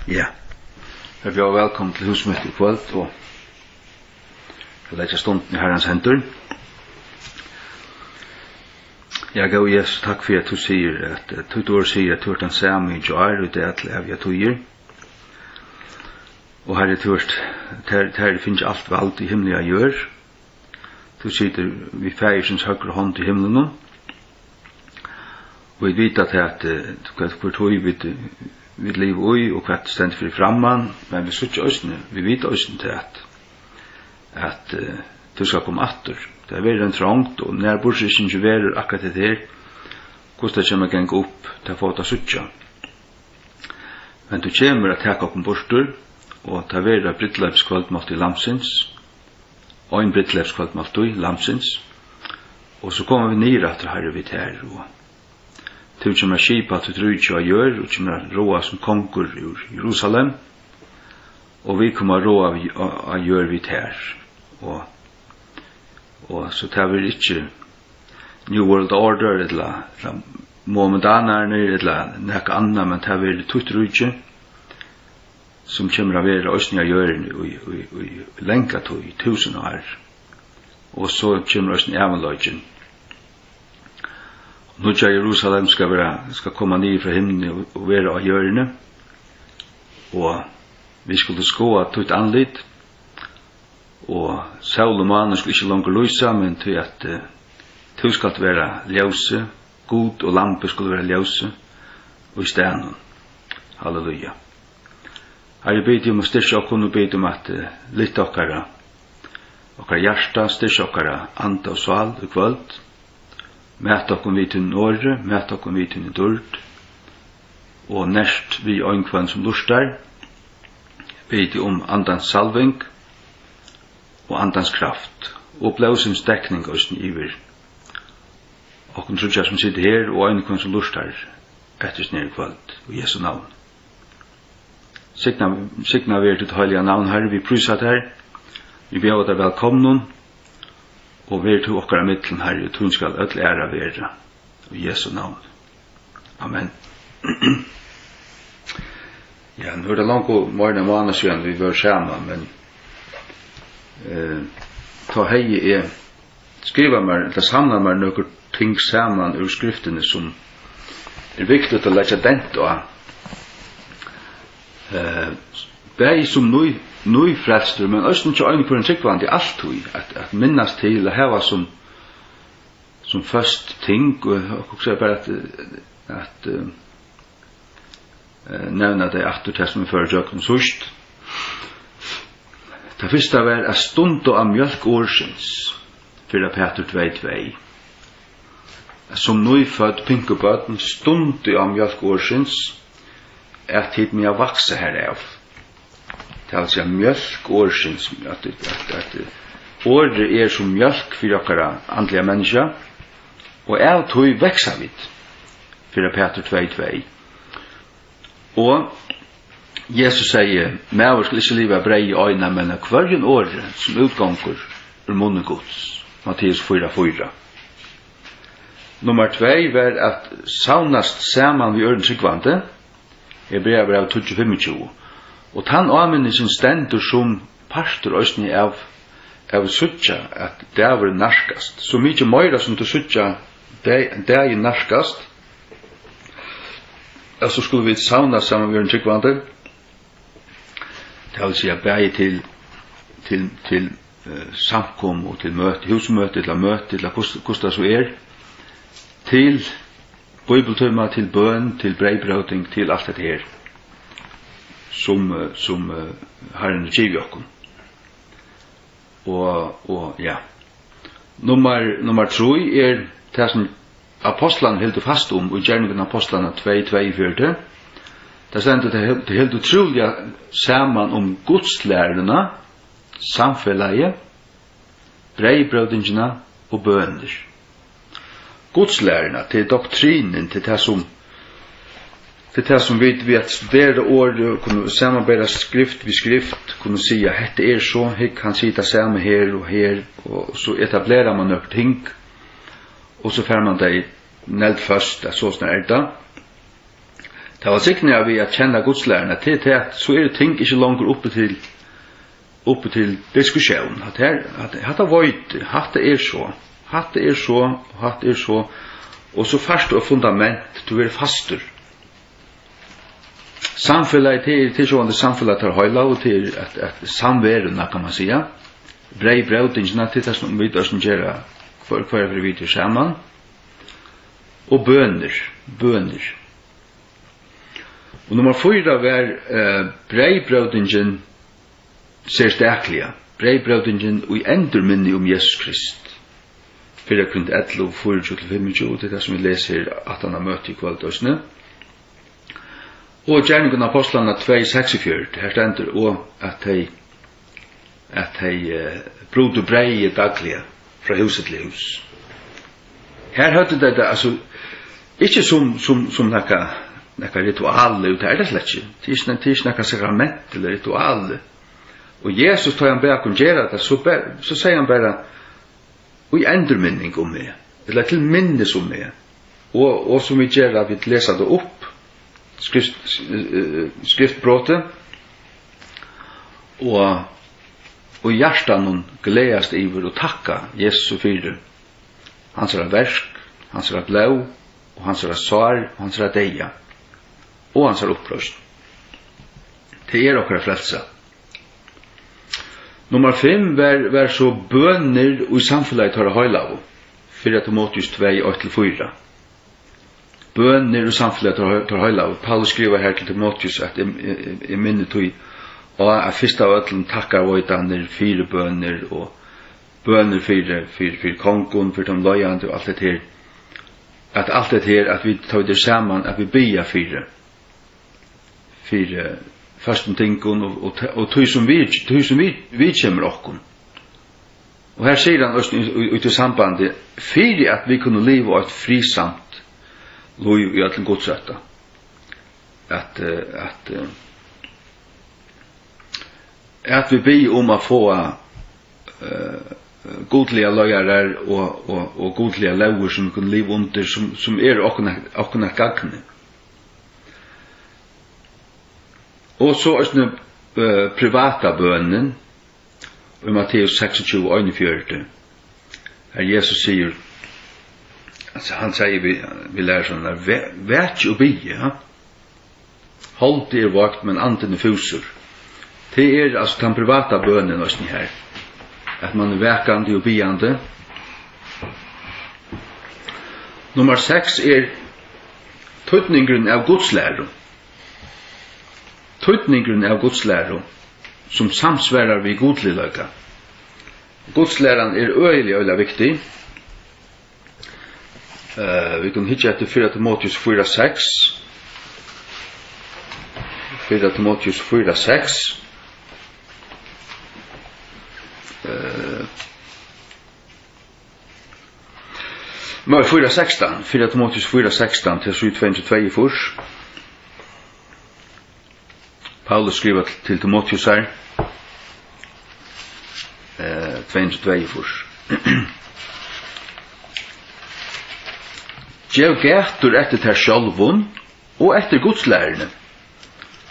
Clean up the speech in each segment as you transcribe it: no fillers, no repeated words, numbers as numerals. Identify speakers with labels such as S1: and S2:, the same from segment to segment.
S1: Ja, vi er velkommen til husmøte I kvöld, og jeg legger stunden I Herrens hendur. Jeg gav Jesus takk for at du sier at du sier at du den samme I jar, og det til evige tøyer. Og Herre, her finnes alt valgt I himmelen jeg gjør. Du sitter vi feiersens høyre hånd I himmelen. Og vi vet at hvor tøy vi lever I, og hva det stender for framman, men vi sitter også, vi vet også til at du skal komme atter. Det er veldig trångt, og når bortsett ikke være akkurat det her, hvordan det kommer å gjenge opp til å få det sitte. Men du kommer å ta opp en borster, og ta være brittløpskvaldmålt I Lamsins, og en brittløpskvaldmålt I Lamsins, og så kommer vi ned etter herre vidt her, og du kommer å skipa til trudje og gjør, og kommer å råa som konger I Jerusalem, og vi kommer å råa og gjør vidt her, og så tar vi ikke New World Order, eller momentanerne, eller nekka anna, men tar vi trudje, som kommer å være òsne å gjøre I lenka to I 1000 år, og så kommer òsne evanløgjen. Nu Jerusalem skal komme ned fra himmelen og være av hjørne, og vi skulle skåa tøyt anlitt, og Saul og mannen skulle ikke langer lysa, men til at du skal være ljøse, god og lampe skulle være ljøse, og I stenen. Halleluja. Herre, bed om å styrke og kunne bed om at litt okkara hjärsta, styrke okkara anda og sval og kvöld, mæt okkom vi til Norge, mæt okkom vi til dørd, og nærst vi øynkvann som lustar, bed om andans salving, og andans kraft, og blåsens dekning òsne iver. Okkom trudja som sitter her, og øynkvann som lustar, etter snir kvöld, og Jesu navn. Signa vi til heilige navn her, vi prysat her, vi ber deg velkommen, og vi til okkara mittlen her, og tun skal ødel æra være, i Jesu navn. Amen. Ja, nu det langt og morgen måned siden vi var sammen, men ta hei skriva meg, eller samla meg noen ting sammen ur skriftene som viktig å legge dent av. Bæg som nøy frelster, men også ikke øyne på en tryggvand I alt at minnes til å hava som først ting, og også bare at nevna det etter testament før Jøkken sørst. Det første var at stund av mjölk årsins, for Peter 2:2. Som nøyfødd pinkebøten, stund av mjölk årsins, at hit med å vakse herav. Det er altså mjölk årsins, at året som mjölk for okkara andlige mennesker, og av tog veksa vidt, for Peter 2:2. Og Jesus sier, «Mæver skal ikke liva brei I øyne, men hverjen året som utganger ur munnen Guds». Matteus 4:4. Nummer 2 var at saunast saman vi øren tryggvande, Hebreabrev 12:25. Og tann áminningen stendur som pastor òsni av suttja at dæver narskast. Så mykje meira som du suttja dæg narskast, så skulle vi sauna saman vi øren tryggvande. Det vil si bæg til samkom og til møte, husmøte, eller møte, eller hvordan så til bibeltøyma, til bøn, til breibrøting, til alt dette her, som Herren giver okkom. Og ja. Nummer 3 det som apostlan heldur fast og gjerningen apostlan 2:42. Det stender det helt utrolig saman gudslærerne, samfellet, breibrødingene og bønner. Gudslærerne til doktrinen, til det som vi at studere året, kunne samarbeide skrift ved skrift, kunne si at dette så, jeg kan si det samme her og her, og så etablerer man nok ting, og så får man det nelt først, at så snart det. Det var sikkert vi at kjenne godslærerne til at så det ting ikke langer oppe til diskusjon. Hatt det vøyt, hatt det så, hatt det så, og så fast og fundament, du faster. Samfunnet til sånn samfunnet tar høyla, og til at samværende, kan man sige. Brei brautingen til det som vi som gjør hver vi til sammen. Og bøner. Og nummer 4 var brei brautingen ser stakliga. Brei brautingen og endurminni Jesus Krist. 4 Korint 11, 4-25, det det som vi leser at han har møtt i kvalitetene. Og gjerningen av apostlene 2:46, her stender og at de brod brei dagliga fra huset til hus. Her hørte det altså ikke som nekka ritual, det det slett ikke. Det ikke nekka sakrament eller ritual. Og Jesus tar han bak og gjør det, så sier han bare og i endurminning om meg, eller til minnes om meg. Og som vi gjør at vi leser det opp, skriftbråtet, og hjertan hon gledast iver og takka Jesus og fyrir. Hans versk, hans blå, og hans svar, og hans deia, og hans opprøst. Det okkara frelsa. Nummer 5 var så bøner og i samfunnet tar høylav, 4 Timotheus 2:8-4. Bøner og samfunnet tar høylav. Paulus skriver her til Timotheus at jeg minner tog og at først av øtlen takkar vøydaner, 4 bøner og bøner for kongen, for de løyande og alt det her. At alt det her, at vi tar det sammen, at vi bia 4 førsten tingen og tog som vi kommer okkon. Og her sier han også ut i sambandet, for at vi kunne leve et frisamt liv i alle godsøtta. At vi ber om å få godlige løyere og godlige lover som vi kunne leve under, som okkon gagne. Og så er det privata bønnen i Matteus 26:41. Her Jesus sier, altså han sier vi lærer sånn der, vært og bygge, ja? Hold det vakt, men anden fuser. Det altså den privata bønnen også her. At man vækande og byande. Nummer 6 tøtningen av godslæro. Tøtningen av godslæro som samsværer vi godliløyga. Godslæran øyelig viktig. Vi kan hitje etter 4 Timotheus 4:6. 4 Timotheus 4:6. Men 4:16, 4 Timotheus 4:16 til 7:22 først. Paulus skriver til Timotheus her, 22 først. Gjev gætur etter ter sjálvun og etter godslærerne.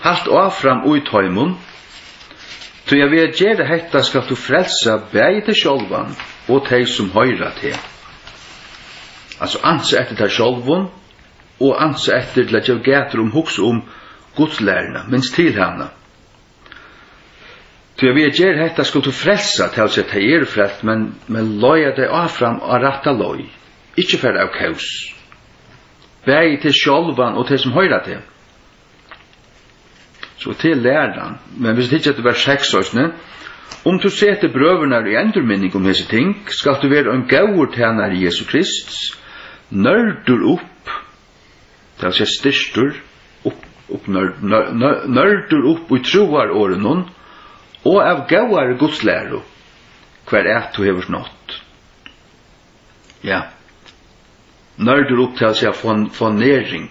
S1: Halt áfram ui tøymun, så jeg vil gjøre hetta skal du frelsa bæði til sjálvan og teg som høyra til. Altså anse etter ter sjálvun og anse etter til at gjev gætur hugsa godslærerne, minst til henne. Så jeg vil gjøre hetta skal du frelsa til å si at jeg frelst, men løya deg áfram og ratta løy. Ikke for av kaus. Bæði til sjálvan og til som høyra til. Så til læran, men hvis det ikke er det vers 6 også, om du setter brøverne i endurminning om disse ting, skal du være en gaur tjener i Jesu Krist, nørdur opp, det vil si styrstur, nørdur opp i troar åren, og av gauar godslæro, hver du hever nått. Ja, nørdur opp til å si få næring,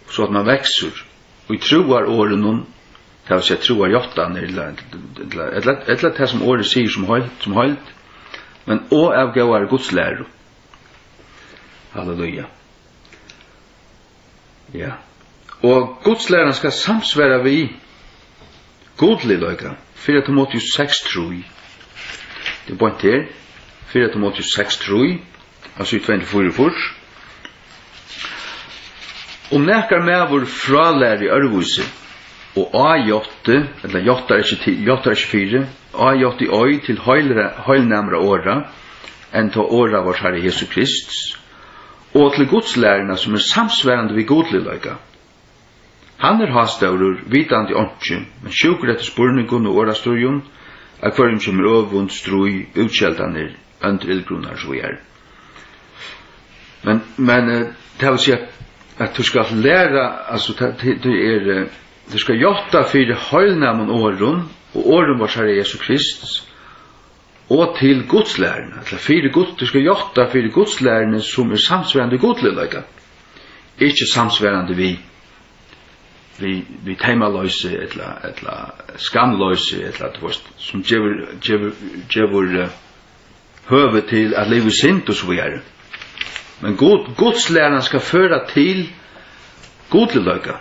S1: så at man vekser, og i troar åren, det vil si troar jottan, eller det som året sier som høyt, men og av gauar godslæro. Halleluja. Ja. Og godslæren skal samsværa vi godlig løyga. 4 Timotheus 6:3. Det point her. 4 Timotheus 6:3. Altså i 24. Om nekar mevur fralæri ørvuse, og A8, eller J er ikke 4, A8 i øy til heilnæmra åra, enn ta åra vår Herre Jesu Krist, og til godslærerna som samsværande vi godlig løyga. Han hastaurur, vitandi ontju, men sjukur etter spurningun og årastrujun, av hverjum som øvund, strui, utkjeldanir, andre ildgrunnar så vi Men det vil si at du skal læra, altså du skal jotta fyrir heilnamon årun, og årun var Herre Jesu Krist, og til godslærerne, du skal jotta fyrir godslærerne som samsværande godlilega, ikke samsværande vi teimaløyse, eller skamløyse, eller som gjevur høve til at leve sint og så videre. Men godslærerne skal føre til godlilega.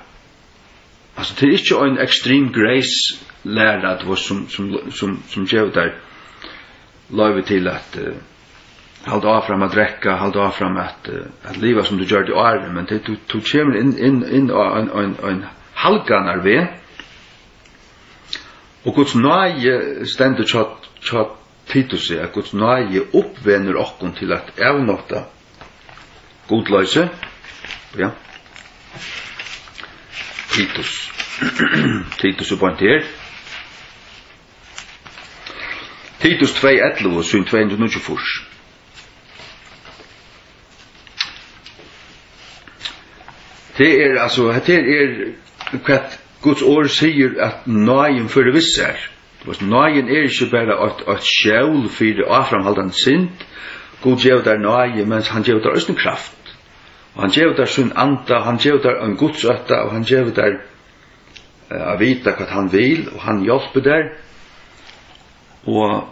S1: Altså, det er ikke en extreme grace lærer som gjør der løyve til at halda av fram at drekka, halda av fram at liva som du gjør det i året, men du kommer inn en halganar ved, og Guds nøye stendur tja Titus, at Guds nøye oppvenner okkon til at evnåta godløyse, ja, Titus og point her. Titus 2:11 syn 294. Det altså hva Guds ord sier at nøyen for det visser. Nøyen ikke bare et sjål for det avframhaldende synd. Gud gjør der nøye, men han gjør der også en kraft. Og han gjør der sin anda, han gjør der en godsøtta, og han gjør der å vite hva han vil, og han hjelper der. Og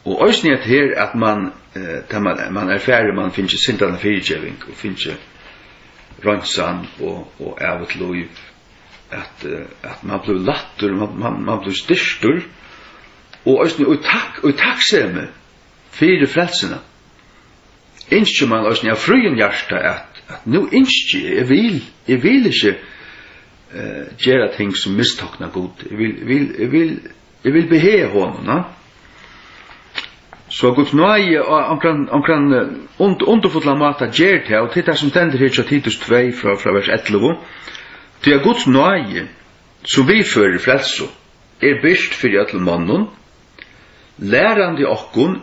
S1: også er her at man erfærer, man finner syndene fyrtjøving, og finner rønsan og av et liv, at man blir latter, man blir styrstur, og også takksemme fyrir frelsene. Innskjer man også av fruen hjertet at nå innskjer jeg vil ikke gjøre ting som mistokna god. Jeg vil behe honom. Så Guds nøye omkring underfotla mata gjør det, og til det som stender her til Titus 2 fra vers 11, til at Guds nøye som vi fører frelso byrst fyrir alle mannen, lærande okkon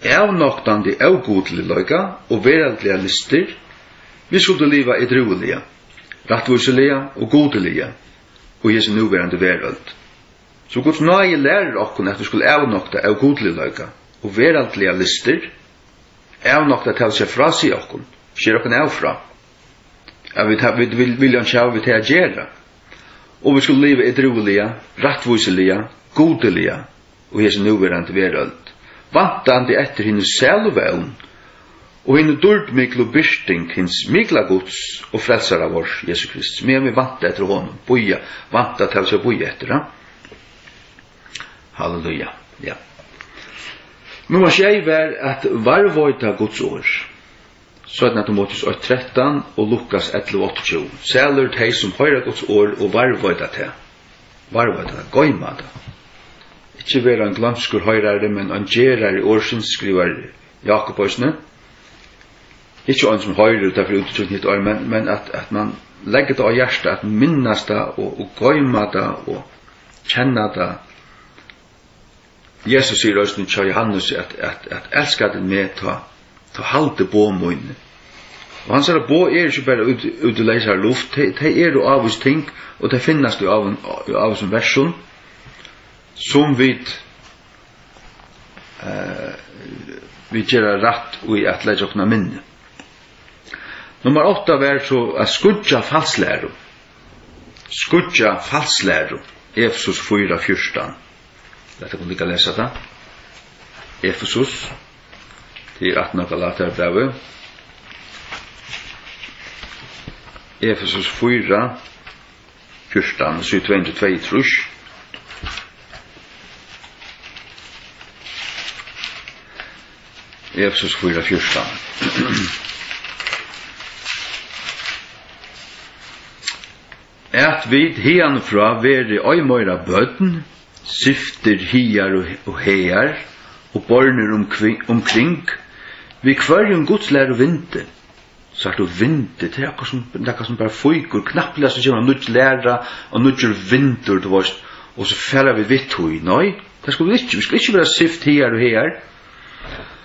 S1: avnoktande av godliga og veraldliga lister, vi skulle liva edruelige, rattvuselige og godeliga, og Jesu nuverande verald. Så Guds nøye lærer okkon at vi skulle avnokta av godliga og veraldliga lister, avnokta til seg fra seg okkon, skjer okkon avfra. Vi vil jo ikke vi til å gjøre, og vi skulle liva edruelige, rattvuselige, godeliga, og Jesu nuverande verald. Vantandi etter hinnes selvevn, og hinne dårdmiklo byrsting hins mikla gods og frelsar av vår Jesu Krist. Men vi vant etter honom, vanta til seg boja etter. Halleluja. Ja. Nummer 6 var at varvøyta Guds år. 17 Timotheus 8:13 og Lukas 11:28. Sælur teg som høyra Guds år og varvøyta til. Varvøyta, goima det. Ikke være en glamskur høyrare, men en gjerare årsins, skriver Jakob Øysne. Ikke en som høyrer derfor uttrykk nytt år, men at man legger det av hjertet, at minnes det, og gøyma det, og kjenne det. Jesus sier også til Johannes at elsker det med til halte båmåine. Og han sier at bå ikke bare ut og leser luft, det jo av oss ting, og det finnes det av oss en versjon, som vi gjør rett i at legge okna minne. Nummer 8 var så at skudja falslæro. Skudja falslæro. Efesus 4:14. Dette kan du ikke lese det. Efesus til 18. Galaterbrevet. Efesus 4, 14, så 22 trus. Efesus 4, 14. At vid hianfra veri øymøyra bøtten, syfter hiar og heiar, og borner omkring, vi kvarjum godslære vinte. Sagt du vinte, det er som bare fyker, knapplega som kommer nødt læra, og nødt vinter, du varst, og så fæller vi vitt hui. Nei, det skulle vi skulle ikke være syft hiar og heiar.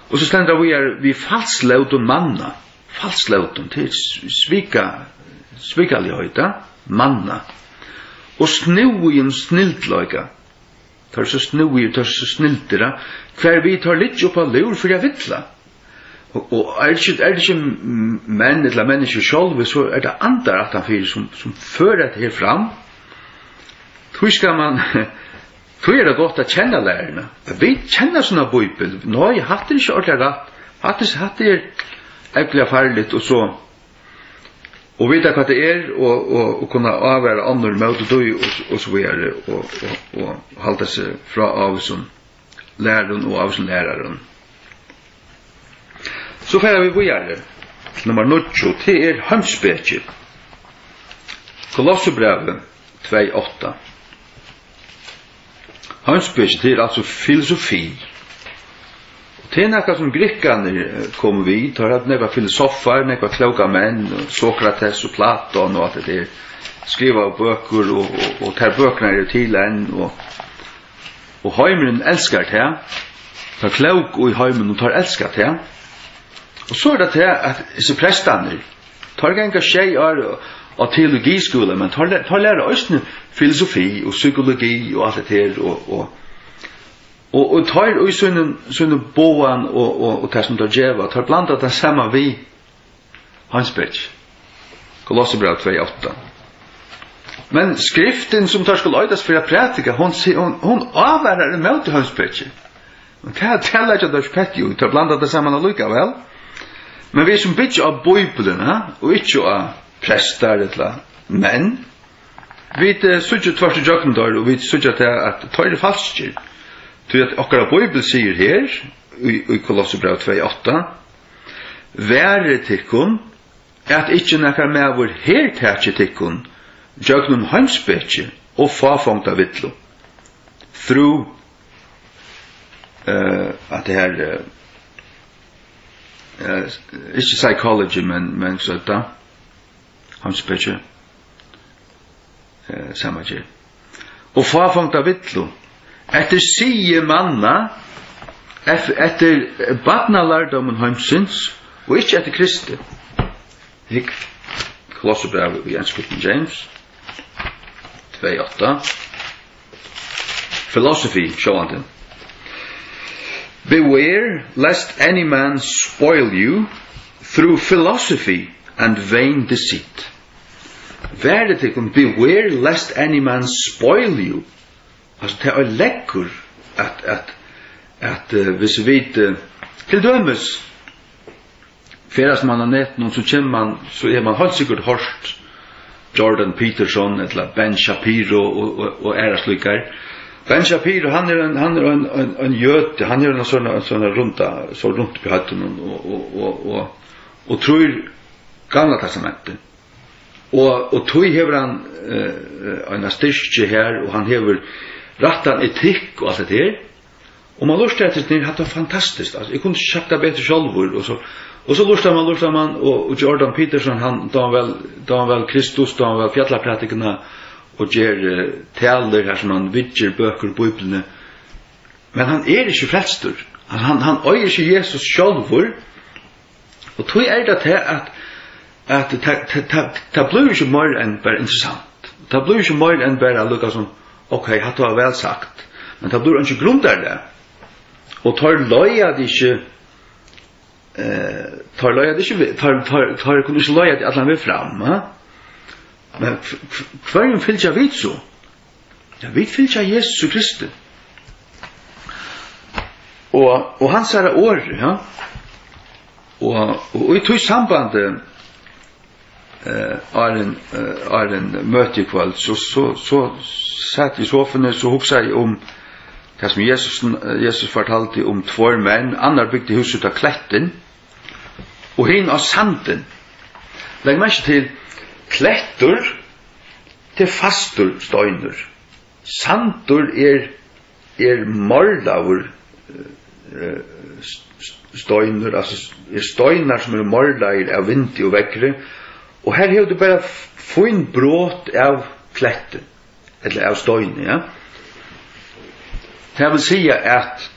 S1: Og så stender vi falslauten manna, falslauten til svika høyta, manna, og snuien sniltløyga, tar så snuien, tar så sniltira, hver vi tar litt opp av lur for jeg vittla. Og det ikke menn eller mennesker selv, så det andre at han fyrir som fører det her fram. Tror skal man, tror det godt å kjenne lærerne. Vi kjenner sånne bøybel. Nå, jeg hatt det ikke ordentlig rett. Hatt det egentlig farligt, og så og vite hva det og kunne avvære andre møte døy, og så videre, og halte seg fra av som læreren og av som læreren. Så færer vi videre. Nummer 9, det Heimspekje. Kolossebrevet 2:8. Heimspekje, det altså filosofi. Det noe som grekkene kom vi, tar hatt nekva filosofer, nekva kloka menn, Sokrates og Platon og alt det der, skriva bøker og tar bøkene til en, og heimeren elskar det, tar klok og i heimeren og tar elskar det, og så det til at disse prestene, tar ganga tjejer og teologiskole, men tar lærer også filosofi og psykologi og alt det der, og tar i sånne boan og tar som tar djeva, tar blandat den samme vi Heimspekje. Kolossebrevet 2:8. Men skriften som tar skal øydas for å prætika, hun avværer en møte Heimspekje. Det er ikke at det er spett tar blandat det samme allikevel. Men vi som bytter av bøybelene, og ikke av prester eller menn, vi sørger tvers i jøkken og vi sørger til at tar det falskir. Til at okkara Bibel sier her, i Kolossebrevet 2:8, være tikkun, at ikkje nekka med vår hertætje tikkun, jøgnum Heimspekje og fafongta vittlo. Through, at det her, ikke psychology, men så da, Heimspekje, samadje. Og fafongta vittlo, etter sige manna, etter badnalardomen heimsins, og ikke etter Kristi. Hikk, Kolossebrevet i Anskriften James, 2:8. Philosophy, sjående. Beware lest any man spoil you through philosophy and vain deceit. Vær det kun beware lest any man spoil you. Altså det er lekkur at hvis vi til dømes feras man har nett noen så er man helt sikkert hørt Jordan Peterson eller Ben Shapiro og slikar. Ben Shapiro han er en jøte, han er en sånn rundt på høtten og tror gamla testamentet. Og tog hever han en styrke her, og han hever rattan etikk og alt det der. Og man lurte etter det, det var fantastisk. Altså, jeg kunne ikke sagt det bedre selv. Og så lurte man, og Jordan Peterson, da han vel Kristus, da han vel fjallapratikerne, og gjør taler her som han vidger bøker og bøyblene. Men han er ikke frelstur. Han øyer ikke Jesus selv. Og tog det til at det blir ikke mer enn bare interessant. Det blir ikke mer enn bare lukka som ok, hatt var vel sagt. Men det blir ikke grunn der det. Og tar løya det ikke kunne ikke løya det at han vil fram. Men hver fylkja vi så? Ja, vi fylkja Jesus Kristi. Og han sier året, ja. Og i tog sambandet Arlen møte i kveld, så satt i sofaen, så hugsa jeg om det som Jesus fortalte om 2 menn, andre bygde huset av kletten, og hin av sanden. Legg mest til klettur til fastur støyner. Sandur morlaur støyner, altså støyner som morlaur av vind og vekkere, og her har du bare funnet brått av kletten, eller av støyner, ja. Det vil si at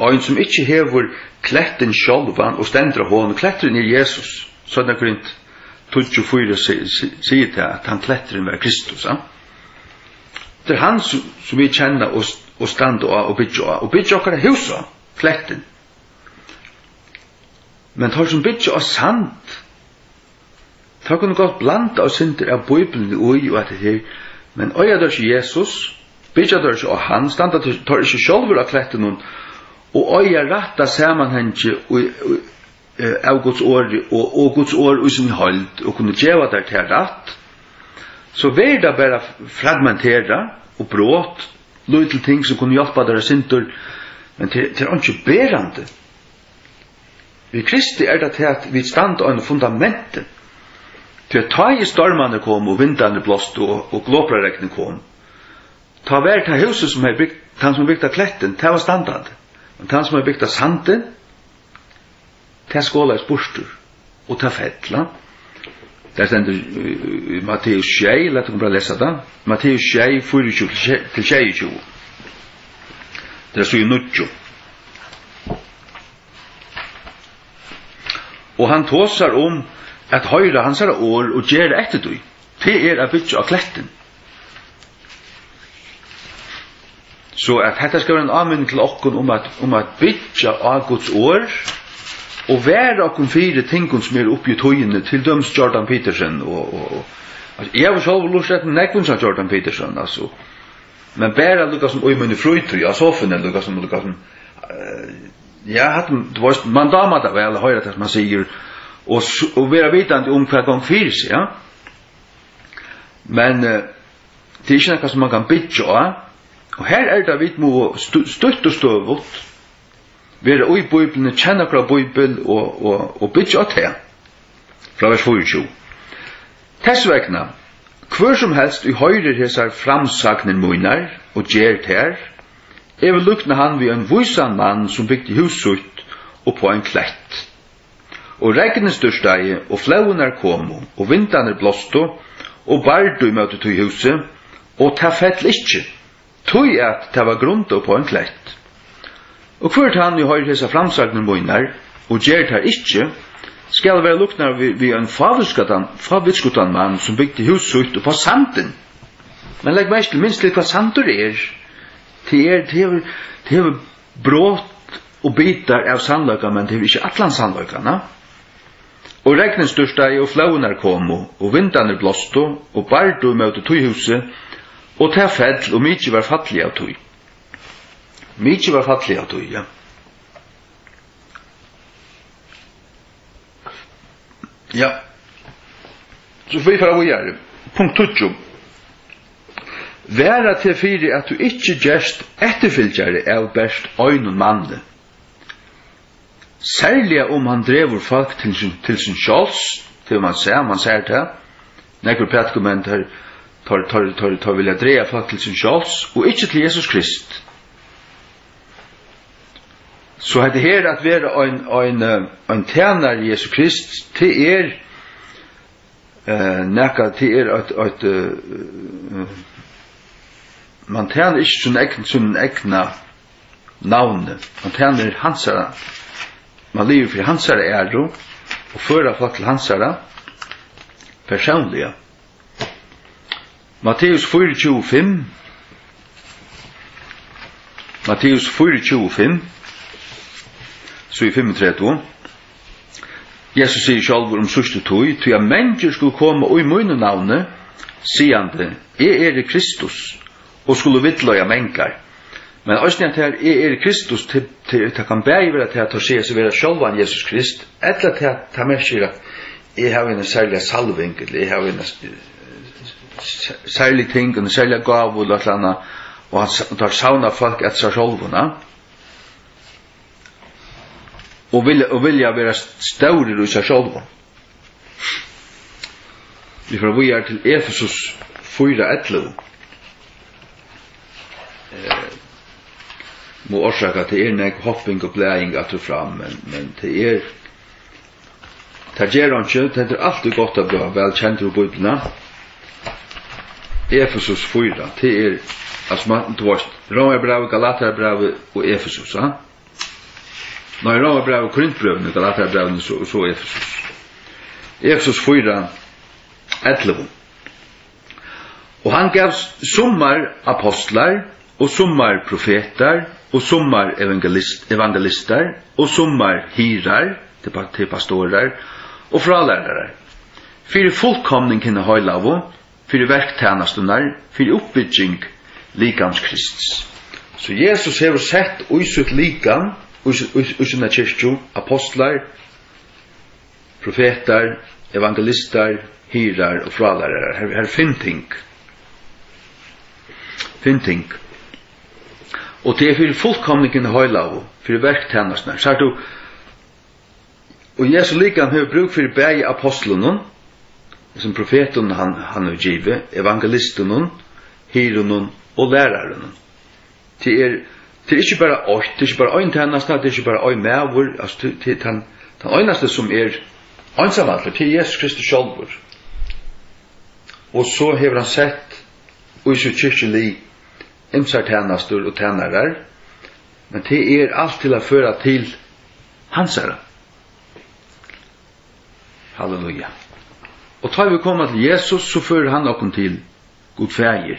S1: en som ikke hever kletten sjálvan og stendra hånd, kletteren Jesus, sånn at Korint 24 sier til at han kletteren var Kristus, ja. Det han som vi kjenner og standa av og bygge okkar husa, kletten. Men tar som bygge av sand, tar kunne godt blanda av synder av Bibelen og at det her, men øya der ikke Jesus, bygge der ikke av han, standa tar ikke sjálfur av kletten og øya ratta samanhenge av Guds år og Guds år i sin hold og kunne djeva der til ratt, så vil det bare fragmentera og brått little ting som kunne hjelpe dere synder, men til ikke berande. Vi Kristi det til at vi stand av en fundament til at ta i stormene kom og vindene blåst og glåprarekene kom. Ta vær til huset som er bygd, han som er bygd av kletten, det var standard. Men han som er bygd av sanden, det skåla i sporster og ta fettla. Det stender i Matteus 6, lett dere bare lese det. Matteus 6, 24-26. Det så i nudjo. Og han tåsar om at høyre hans år og gjøre etter du. Det a bytja av kletten. Så at dette skal være en anmenning til okken om at bytja av Guds år, og være okken 4 tingene som oppi tøyene til døms Jordan Peterson altså, jeg var selv lurt etter nekvun som Jordan Peterson altså. Men bare lukka som øymønne frøytøy av sofen lukka som man damer det vel høyre det som man sier og være vitande om hver gang fyrs ja. Men det er ikke noe som man kan bytja og her det vi må støtt og støvut vera ui Bibelen, kjenna kra Bibel og bytja av det. Fra vers 24. Tessvekna, hver som helst i høyrer hesar framsagnen munar og gjer ter, vil lukna han vi en vysan mann som bygde huset og på en klett. Og regnen størstegi og flaunar komo og vindaner blåsto og bardu møte til huset og ta fell ikkje, tog at ta var grunnt på en klett. Og hvert han jo har hessa framsagnen munar og gjer her ikkje, skal være luknar vi en favitskutan mann som bygde huset og på sanden. Men legg mest til minst litt hva sandur det er brått og bitar av sandløyka, men det er ikke atlan sandløykana. Og regnen størstegi og flaunar komo og vindaner blåsto og bardu møte tøy huset og ta fell og mykje var fattig av tøy. Mykje var fattig av tøy, ja. Ja. Så får vi fara vidare. Punkt 20. Væra til fyrir at du ikkje gjerst etterfylgjare av best øynun manne. Særlig han drever folk til sin sjåls, til man ser det. Nekker prætkoment her tar vilja dreja folk til sin sjåls, og ikkje til Jesus Krist. Så det her at være en tjener i Jesus Krist, det nekka, det man tjener ikke sin egna navne, man tjener hansara, man lever for hansara æro, og fører folk til hansara personlige. Matteus 4:25 Matteus 4:25 så i 35 Jesus sier sjálfur sørste tøy til at mennesker skulle komme og i munne navne siande er Kristus og skulle vittløya menkar men også at her er Kristus til kan bære være til at ta seg være sjálvan Jesus Krist eller til at ta merker at jeg har en særlig salving, eller jeg har en særlig ting, en særlig gav, og et eller annet, og han tar savna folk etter seg sjolvuna, og vilja være staurer i seg sjolvuna. Vi får vi til Efesus 4:11. Må orsaka til nek hopping og blæing at du fram, men til gjør han ikke, det alltid godt å bli velkjent i Bibelen. Efesus 4, til altså, du vet, Romerbrevet, Galaterbrevet og Efesus, ja? Nei, Romerbrevet, Korintbrevene, Galaterbrevet, så Efesus. Efesus 4, 11. Og han gav sommar apostlar, og sommar profeter, og sommar evangelister, og sommar hirar, til pastorer, og fralærere. Fyrir fullkomning hinna høylavo, fyrir verktænastunar, fyrir uppbygging likans Kristus. Så Jesus hever sett ui sitt likan, ui sinna kyrkju, apostlar, profeter, evangelister, hirar og fralærere. Her finn ting. Og det fyrir fullkomning hinna høylavo, fyrir verktænastunar. Så du, og Jesu likan hefur bruk fyrir bægi apostlunnen, som profeten han har givet, evangelisten, hirun og læreren. Det er ikke bare oss, det er ikke bare øyn tenneste, det er ikke øyn mævur, det er den øyneste som øynsamhandler, til Jesus Kristus sjálfur. Og så hever han sett, og i sitt kyrkjeli, imsar tennastur og tennarar, men det er alt til å føre til hans herre. Halleluja. Og tar vi kommer til Jesus, så fører han okkur til Gud fægir.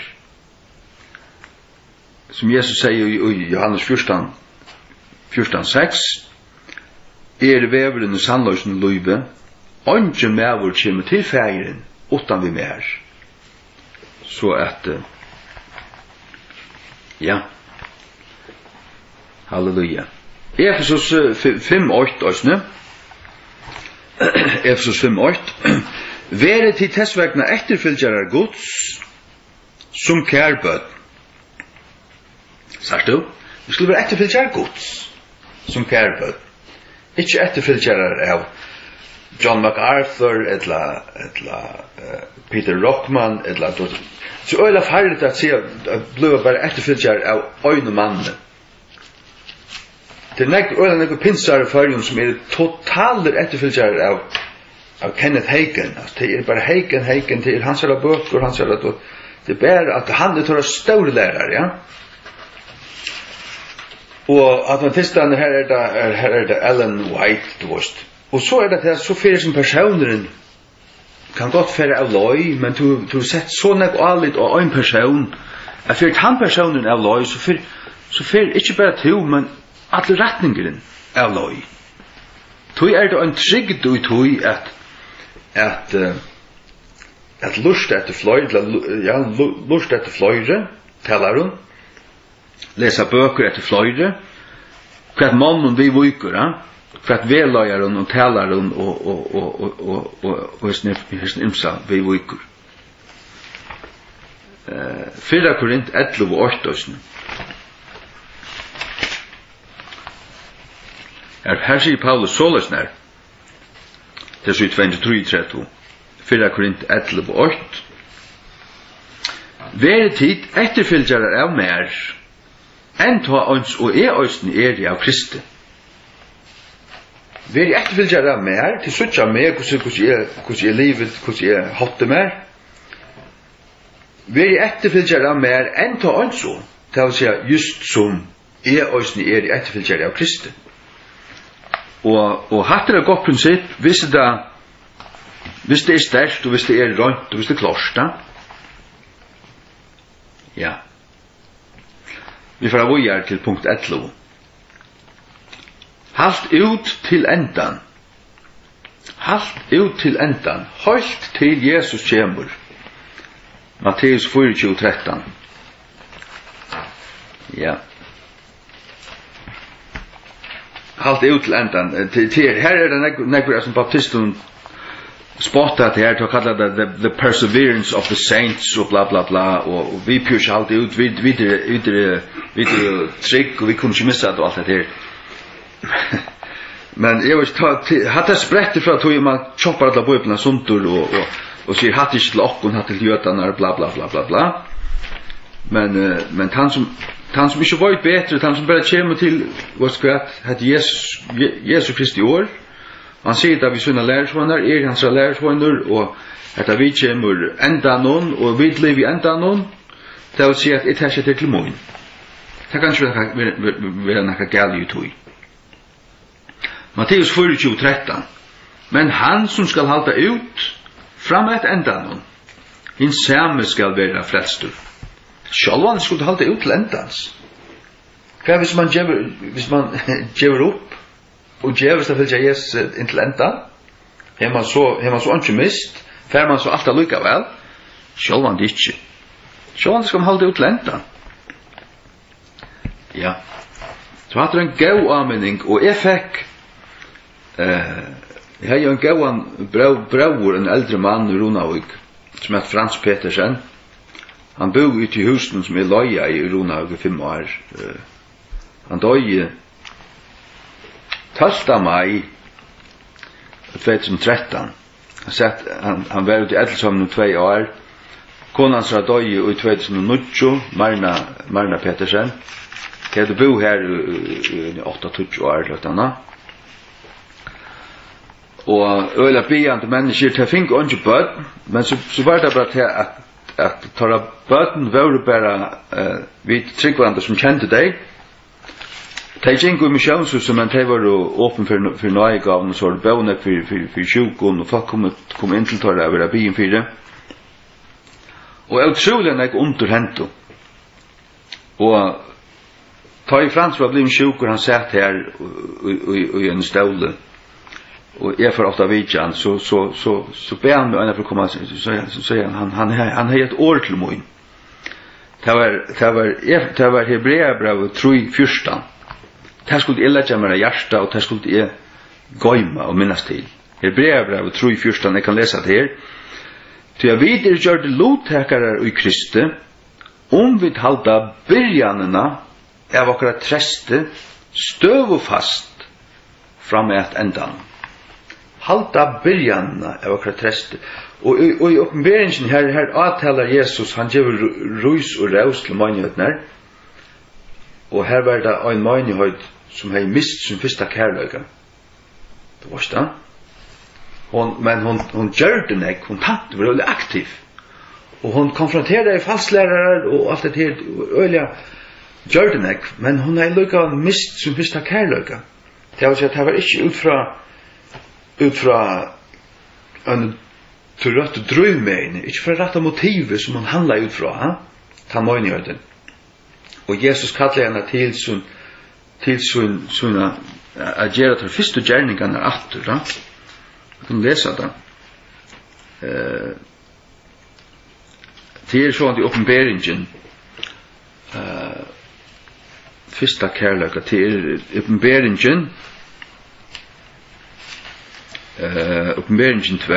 S1: Som Jesus sier i Johannes 14:6, veveren og sannløysen løyve, onge mævur kjemur til fægiren, utan vi mer. Så at, ja, halleluja. Efesus 5:8, Efesus 5:8, Vere til tessvegna etterfylgjarar Guds, som kærbød. Sagt du? Vi skulle være etterfylgjarar Guds, som kærbød. Ikke etterfylgjarar av John MacArthur, eller Peter Rockman, eller så øyla farligt at sige at blive bare etterfylgjarar av øyne mannene. Det er øyla nekko pinsare fargen som totaler etterfylgjarar av Kenneth Hagin. Det er bare Hagin til hans eller bøker, hans eller det er bare at han er store lærere, ja. Og adventistene her er det Ellen White, du vet. Og så er det at så fyrir som personeren kan godt fære av løy, men du har sett så nek allit og en person, at fyrir han personen av løy, så fyrir ikke bare to, men alle retningeren av løy. Tui er det en trygd og tui at lust etter fløyre, lust etter fløyre, talar hun, lesa bøker etter fløyre, hva mannen vi viker, hva veløyeren og talaren og hesten imsa vi viker. 4 Korint 11:8. Her sier Paulus sålesnær, det er 23:30, 4 Korint 11:8. Vere tid etterfylgjarar av mer, enn ta ons og øysten av Kristi. Vere etterfylgjarar av mer, til suttja meg, hvordan livet, hvordan hotte mer. Vere etterfylgjarar av mer, enn ta ons og, til å si just som øysten etterfylgjarar av Kristi. Og hatt er et godt prinsipp, hvis det er sterkt, og hvis det er rønt, og hvis det er klart, ja. Vi får avgjøre til punkt 11. Halt ut til endan. Halt ut til endan. Halt til Jesus kjemur. Matteus 24:13. Ja. Halt ut til endan. Her er det nekker som baptisten spotta att här kallar det the perseverance of the saints och bla bla bla och vi pushar allt ut vid trick och vi kunde inte missa allt det här. Men jag vet hade sprätt för att hur man choppar alla biblarna suntur och säger hade inte lock och hade ljötarna bla bla bla bla bla. Men han som inte var bättre, han som bara kommer till vad ska att Jesus Kristi år. Han säger att vi såna lärsvänner hans lärsvänner och att vi kommer ända någon och vi lever i ända någon. Det vill säga att det här till mån. Det kan inte vara några gälj ut. Matteus 4:13. Men han som skal halta ut fram ett ända någon. In samme skal vara frälstur. Självan skulle halta ut till ändans. Vad hvis man ger upp och ger sig för Jesus in till ändan? Har man så inte mist? Får man så alltid lycka väl? Självan det inte. Självan ska man halta ut till ändan. Ja. Så hade en god användning och effekt. Jag har ju en gåan bror, en äldre man i Runavik som heter Frans Petersen. Han bor ute i husen som är loja i Runavik i 5 år. Han døg 12. maj 2013. Han var ute i Edelshamn i 2 år. Konan sa døg i 2009, Marna Petersen. Jeg hadde bo her i 28 år eller annet. Og øyla byande mennesker til fink og ikke bøten, men så var det bare til at tåra bøten var bare vi tryggvande som kjente deg. De gikk i misjonshuset, men de var åpen for nøygaven, og så var det bønne for sjukon, og folk kom inn til tåra over byen for det. Og utrolig nek under hentu. Og ta i Frans var blivet sjuk, og han satt her i en ståle. Og jeg får ofta vidjan, så ber han meg for å komme, så sier han har et år til mig. Det var Hebreabrevet 3:14. Det skulle jeg legge meg hjärsta, og det skulle jeg gøyma og minnes til. Hebreabrevet 3:14, jeg kan lese det her. Til jeg videre gjør det lovtekere i Kristi, vi halda byrjanene av akkurat treste, støv og fast, fram med et endan. Halda byrjanene av akkurat treste. Og i oppenberingen her avtaler Jesus, han gjør rus og raus til manngjøtner, og her var det en manngjøt som har mist sin første kærløyga. Det var ikke det. Men hun gjør det nek, hun tatt, var veldig aktiv. Og hun konfronterer falsklærere og alt det her, øyelig gjør det nek, men hun har lykka mist sin første kærløyga. Det var ikke, det var ikke ut fra en til rett drøymene, ikke fra rett motivet som hun handler ut fra, ta møgngjøten. Og Jesus kallar henne til sånne at gjøre til første gjerningene atter, da. Jeg kan lese det. Det er sånn i oppenberingen, første kærløyga, til oppenberingen, oppenberingen 2,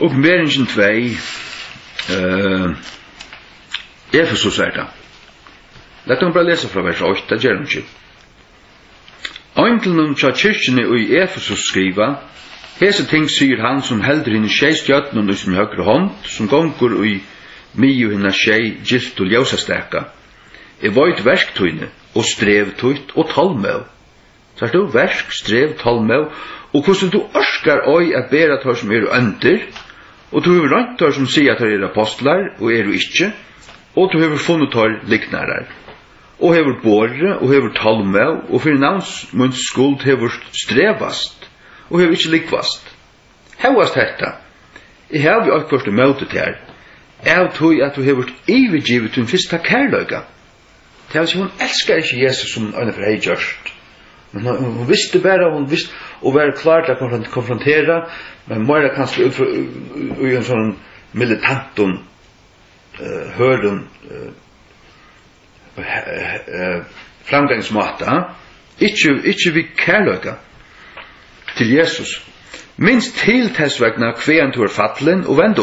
S1: oppenberingen 2, Efesus er det. Lett meg bare lese fra vers 8, det gjør han ikke. Øyntelnum tja kyrkjene i Efesus skriva, hese ting sier han som helder henne tjei stjøtnen i sin høyre hånd, som gonger i mye henne tjei gilt og ljósasteka, voit verktøyne og strevtøyt og tallmøv. Så er det verk, strev, tallmøv, og hvordan du orskar oi at bera tar som under, og du har rønt tar som sier at er apostlar, og du ikke, og du har funnet tar liknarar, og hever båre, og hever tallmøv, og for navns munns skuld hever strevast, og hever ikke likvast. Hevast hetta, jeg har vi akkurat møtet her, av tog at du hever ivergivet din fyrsta kærløyga. Det er altså, hun elskar ikke Jesus som han for hei gjørst. Men hun visste bare, hun visste å være klar til å konfrontere, men Maria kanskje ut for en sånn militantum høren framgangsmåte, ikke vi kærløyga. til Jesus. Minst til tess vegna kvean du fallen og vend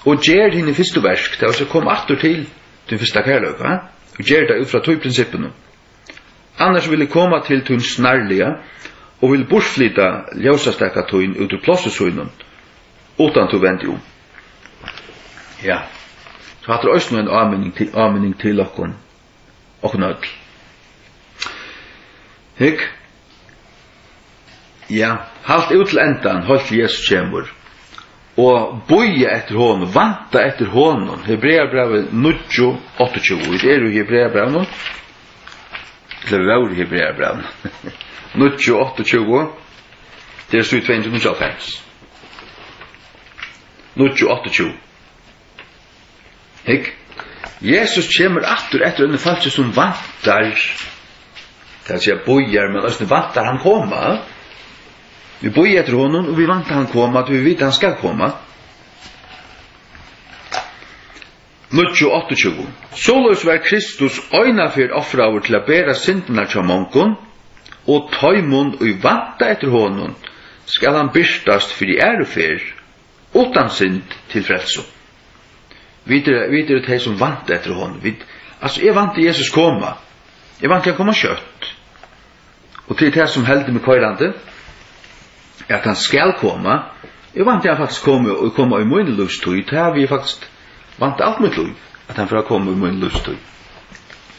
S1: og gjer dine fyrste versk, det så kom atter til din fyrsta kærløk, og gjer det ut fra tøyprinsippene. Annars vil jeg komme til tøyn snarliga, og vil bortflyta ljósastekka tøyn ut ur plåsesøynen, utan til vend Ja, så hatt det også en anmenning til okkon ødel. Hikk? Ja, halt ut til endan, halt til Jesus kjemur. Og boja etter hånden, vanta etter hånden. Hebreabrevet 9:28. Det er jo Hebreabrevet. Det er jo Hebreabrevet. 9:28. Det er så 295. 9:28. Hikk? Jesus kommer etter en falsk som vantar. Det er ikke bojar, men også vantar han koma. Vi bojar etter honom, og vi vantar han koma, at vi vet han skal koma. 9:28. Såløs var Kristus øynafyr offraver til å bæra syndene til mongon, og tøymon og vanta etter honom, skal han byrstast for i ærefyr, utan synd til frelso. Videre det som vant etter honom. Altså, jeg vant Jesus koma. Jeg vant han koma kjøtt. Og til det som heldig med køyrande, at han skal koma, jeg vant han faktisk koma i min lustøy. Det har vi faktisk vant alt mitt liv, at han får komme i min lustøy.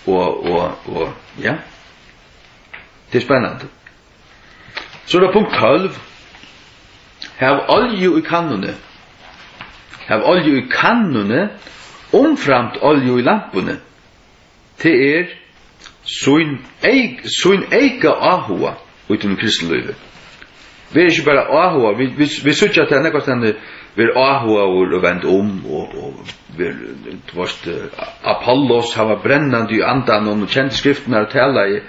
S1: Og, ja. Det er spennende. Så er det punkt 12. Hav olje i kannone. Hav olje i kannone, omframt olje i lampene. Det sån eika ahua utom kristenlivet. Vi er ikke bare ahua, vi synes at det er nekvært vi er ahua og vend og Apollos hava brennande i andan og kjente skriftene og tala i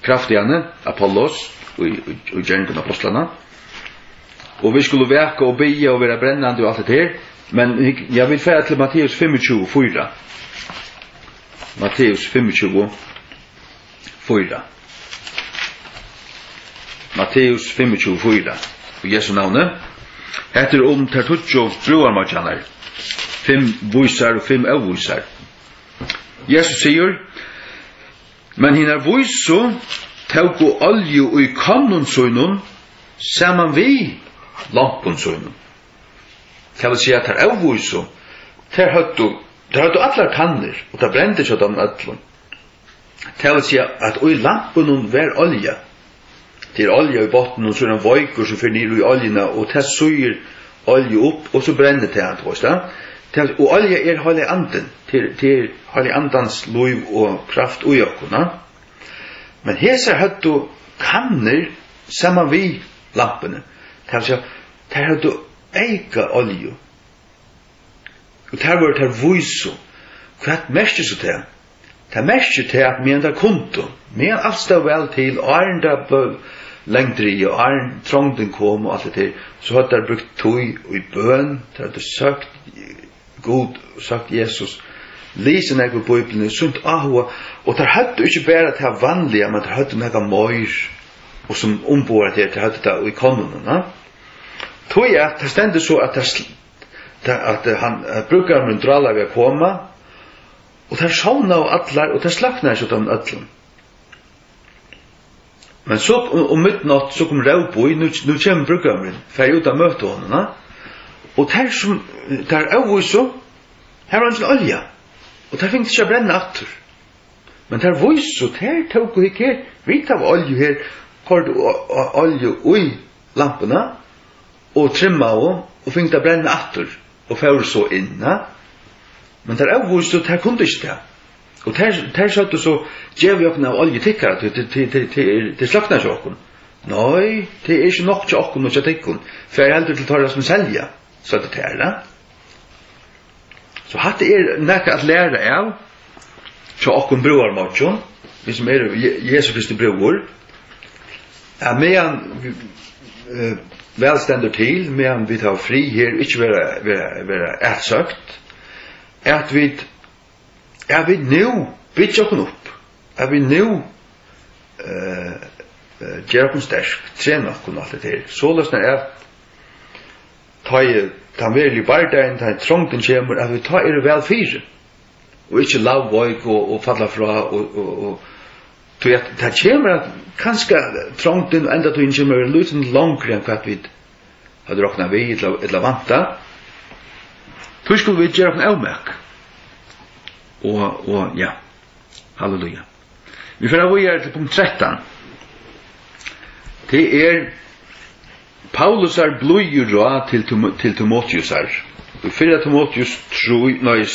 S1: kraftigane, Apollos og gjerningen av apostlene. Og vi skulle verka og bya og være brennande og alt det her. Men jeg vil fære til Matteus 25:4. Matteus 25:4. Matteus 25:4. Og Jesu navne. Etter tertutjo bruarmatjanar. 5 vusar og 5 avvusar. Jesus sier, men hinnar vusu tauku olju i kannonsøynun saman vi lamponsøynun. Det vil si at her avvusu, der høttu allar kannir, og det brende ikke dem öllum. Det vil si at i lampunum var olja. Det er olja i botten, og så er en vøykur som fyrir nir i oljena, og det suger olja opp, og så brenner det han, og olja er heilig anden, til heilig andans liv og kraft ui okkuna. Men hesar høttu kannir saman vi lampene. Det vil si at der høttu eika olju. Og der var det vuisu. Hva merker så det? Det merker til at medan det kunto, medan alt stod vel til, og æren det bøv lengdri, og æren trångden kom og alt det til, så hadde det brukt tøy og i bøn, det hadde søkt God, og søkt Jesus, lisen jeg på Bibelen, sunt ahua, og det hadde ikke bare til vanlige, men det hadde mega møyr, og som ombord det hadde det i kommenen, tog jeg, det stendte så at han brukar med drala ved å komme, og det sjåna av atlar, og det slakna ikke av atlen. Men så om midnatt, så kom Rauboi, nu kommer brukar med, fer ut av møte honom, og det er avviso, her var en sånn olja, og det finnes ikke å brenne atter. Men det er viso, det tog og ikke her, vi tar olje her, kort olje ui lampene, og trimma og finnes det brenne atter, og fyrir så inna. Men det er avvist, og det kunne ikke det. Og det er sånn så gjør vi okken av oljetikkere til slakna til okken. Nei, det er ikke nok til okken og til tikkene, for jeg er heldur til å ta det som selja, så det er det. Så hatt det er nekka at lære av, til okken broar morgon, vi som er Jesu Kristi bror, at medan velstender til, medan vi tar fri her, ikke være ætsøkt, at vi nå bytter okken opp, at vi nå gjøre oss sterk, trene oss og alt det her. Så løsner er ta virkelig bardagen, ta trångten kommer, at vi tar vel fire, og ikke lavvøyk og falla fra, og det kommer at kanskje trångten enda til kommer litt langere enn hva vi hadde råknet vi, eller vanta. Så skulle vi gjøre en avmerk. Og ja, halleluja. Vi får videre til punkt 13. Det Paulus bløyer råd til Timotheus her. Vi 4 Timotheus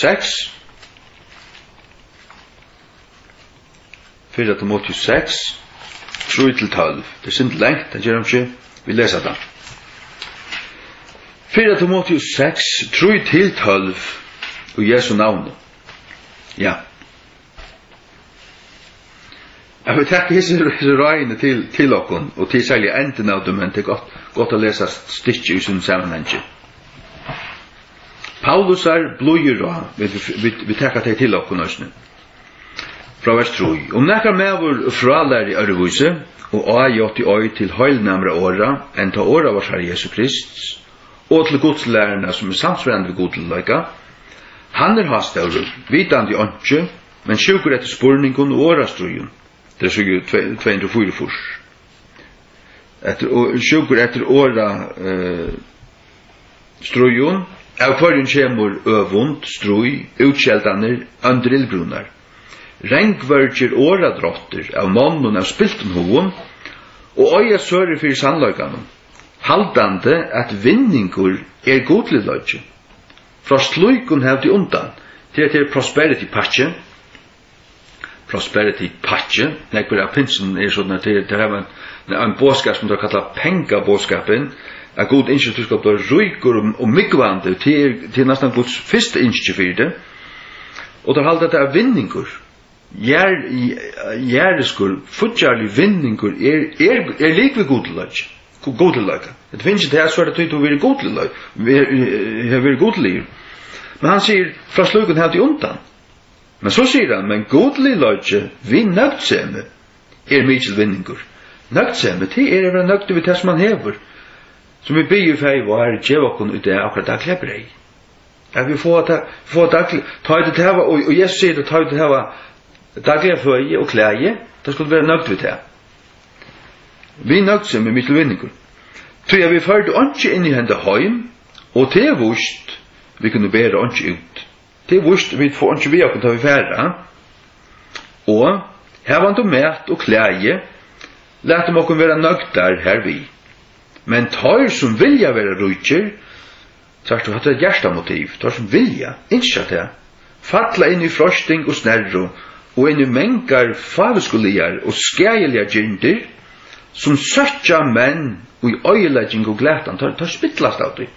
S1: 6. 4 Timotheus 6, 3-12. Det sind lengt, det gjør ikke. Vi leser det. 4 Timotheus 6, 3-12. Og Jesu navn. Ja. Jeg vil takke disse røyene til okken, og til særlig enden av dem, men det godt å lese stikket i sin sammenheng. Paulus bløyer råd, vi takker det til okken også. Fra vers 3. Om nekkar med vår fralær i Ørvuse, og gjort i øy til høylnamre åra, enn ta åra vars Herre Jesu Krist, og til godslærerne som samsvarende ved godløyga, han hastavru, vitandi åndsje, men sjukur etter spurningun og årastrujun. Det så jo 244. Sjukur etter åra strujun, av kvarjun kjemur øvund, struj, utkjeldaner, andrilgrunnar. Renkvørger åradrotter av mannen av spilten hoven, og øya sører fyrir sannløyganum, haldande at vinningur godlig løyge. Fra sløykun hevdi undan, til prosperity patche, nekkur av pinsen sånn at det er en båskap som det kallar pengabåskapen, at god innskjøtt du skal bli rykur og myggvande til nesten gods første innskjøtt fyrir det, og det halda det av vinningur, Gjerreskur, futjarlig vinningur lik ved godløyga. Det finnes ikke det så det du vil godløyga. Men han sier, fra slukken helt i undan. Men så sier han, men godløyga, vi nøgtsemme, mykjel vinningur. Nøgtsemme, det være nøgte ved det som han hever. Som vi bygger fei, og her djevakon ut det akkurat daglig brei. At vi får daglig, ta ut det her, og Jesus sier det, ta ut det her, daglige føye og klæje, det skulle være nøgt ved det. Vi nøgt seg med mittelvinninger. Så vi førte åndsje inn i hende høym, og det vust, vi kunne bære åndsje ut. Det vust, vi får åndsje vi akkurat ta vi færre. Og her var det mæt og klæje, lærte dem okkur være nøgt der her vi. Men tar som vilja være rujtjer, sagt du hatt et hjertamotiv, tar som vilja, innskjøtt det, fatla inn i frosting og snerro, og inn i mengar faveskulier og skæjelige gynder, som søtja menn og i øyelegging og glætan, tar spittlast av det.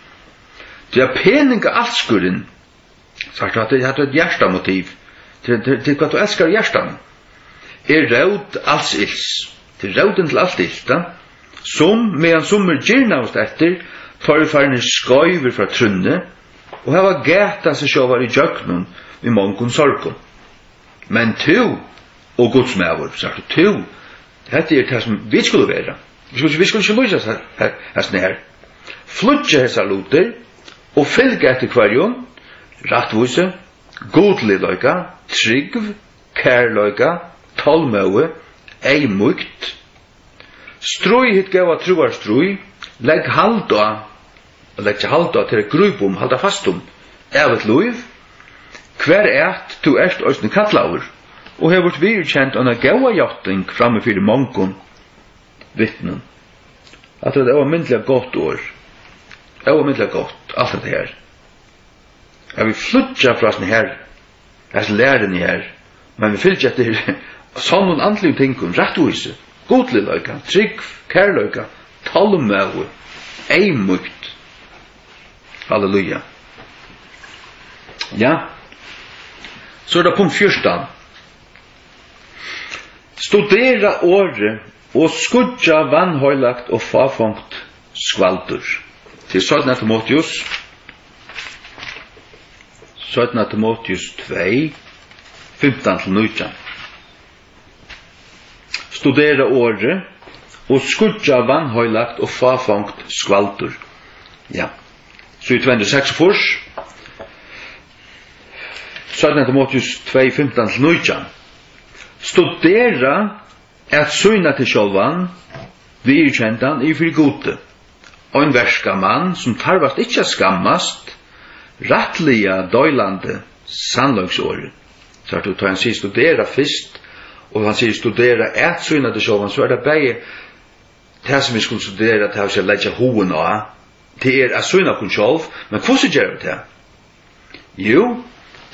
S1: Det er peninga altskuren, sagt at det er et hjertamotiv, til hva du elskar hjertan, rævd alls ils, til rævden til alt ilta, som medan sommer gyrnavst etter, tar vi farne skøyver fra trunne, og hava gæta seg sjåvar i djøknun, i mongun sorkun. Men tu, og godsmævur, sagt tu, dette det som vi skulle være. Vi skulle ikke lyse hesten her. Flutje hessa luter, og fylge etter kvarjon, rattvise, godlig løyga, trygg, kærløyga, tolmøve, eimukt, strøy hitt gava truar strøy, legg halda til grubum, halda fastum, evet luiv, hver du erst òsne kattlaur, og hefur virkjent anna gaua jotting framme fyrir mongun vittnen. At det var myndelig godt år. Det var myndelig godt, alt det her. Jeg vil flutja fra sånne her, jeg lærer ni her, men vi fylgja etter sånn noen andlige tingum, rettvise, godliløyga, trygg, kærløyga, tolmøve, eimukt. Halleluja. Ja. Så det punkt 14. Studera året og skudja vannhøylagt og fafongt skvaldur. Til 17. Timotheus 2, 15-19. Studera året og skudja vannhøylagt og fafangt skvaldur. Ja. Så i 26 fors, 17. Timotheus 2:15-19. Studera at syna til sjálvan, vi kjentan i fyrir gode. Og en verska mann som tarvast ikkje skammast, rattliga døylande sannløgsåret. Så at han sier studera fyrst, og han sier studera at syna til sjálvan, så det begge det som vi skulle studera til å ikke legge hoen av, til at syna kun sjálv, men hvordan gjør vi det? Jo,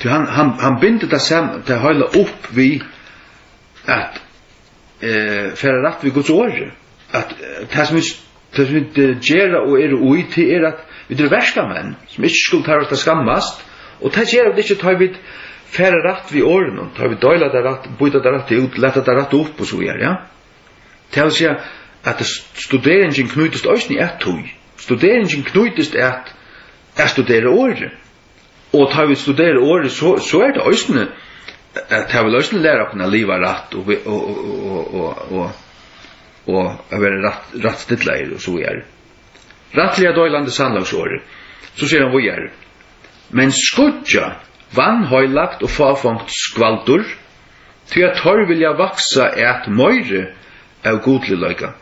S1: han binder det sammen til å holde opp vi at for rett vi Guds åre, at det som vi gjør og ui til at vi verska menn, som ikke skulle ta oss skammast, og det gjør vi ikke tar vi for rett vi årene, tar vi døyla det rett, byta det rett ut, leta det rett opp og så gjør, ja. Det vil si at studeringen knytest også i ett tog. Studeringen knytest at studere året. Og tar vi studere året, så det også at jeg vil også lære å kunne liva rett og være rett stittleir og så gjør. Rattliga døylande sannlagsåret. Så sier han hvor gjør. Men skudja vannhøylagt og fafangt skvaldur, til at tar vilja vaksa et møyre av godlig løyga.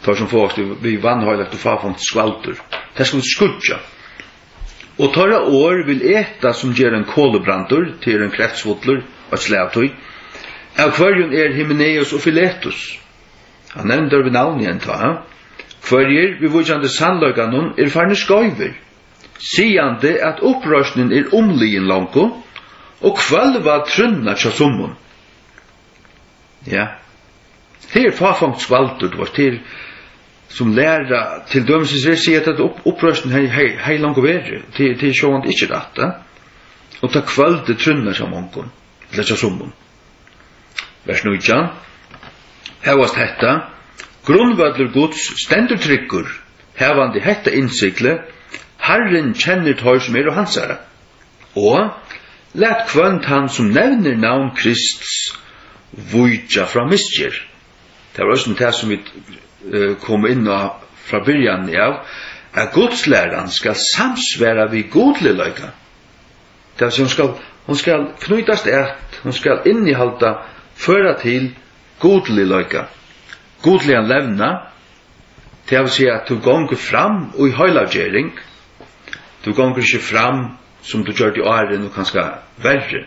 S1: Tar som får vi vannhøylagt og fafangt skvaldur. Det skal skudja. Og torra år vil eta som ger en kolebrandur til en kreftsvotler og et slavtøy. Av hverjun Hymenaeus og Philetus. Han nevner vi navn igjen ta. Hverjer vi vujande sannløyganon farne skøyver. Siande at opprørsningen omlien langko og kvalva trunna tja summun. Ja. Det fafangt skvaldur var til som lærer til dømelsesvis sier at opprøsten hei langt verre til sjående ikke rett og ta kvölde trunner som onkon eller som summun. Vers 19 hevast hetta grunnvødler Guds stendur tryggur hevandi hetta innsikle Herren kjenner tår som og hansara og let kvönt han som nevner navn Krists vujja fra misgjer. Det var også det som vi kom inn fra byrjan av at godslæran skal samsværa vi godliløyga. Det vil si hun skal knytast hun skal innihalda føra til godliløyga. Godligan levna, det vil si at du gonger fram og i høylavgjering, du gonger ikke fram som du gjør i åren og kanskje verre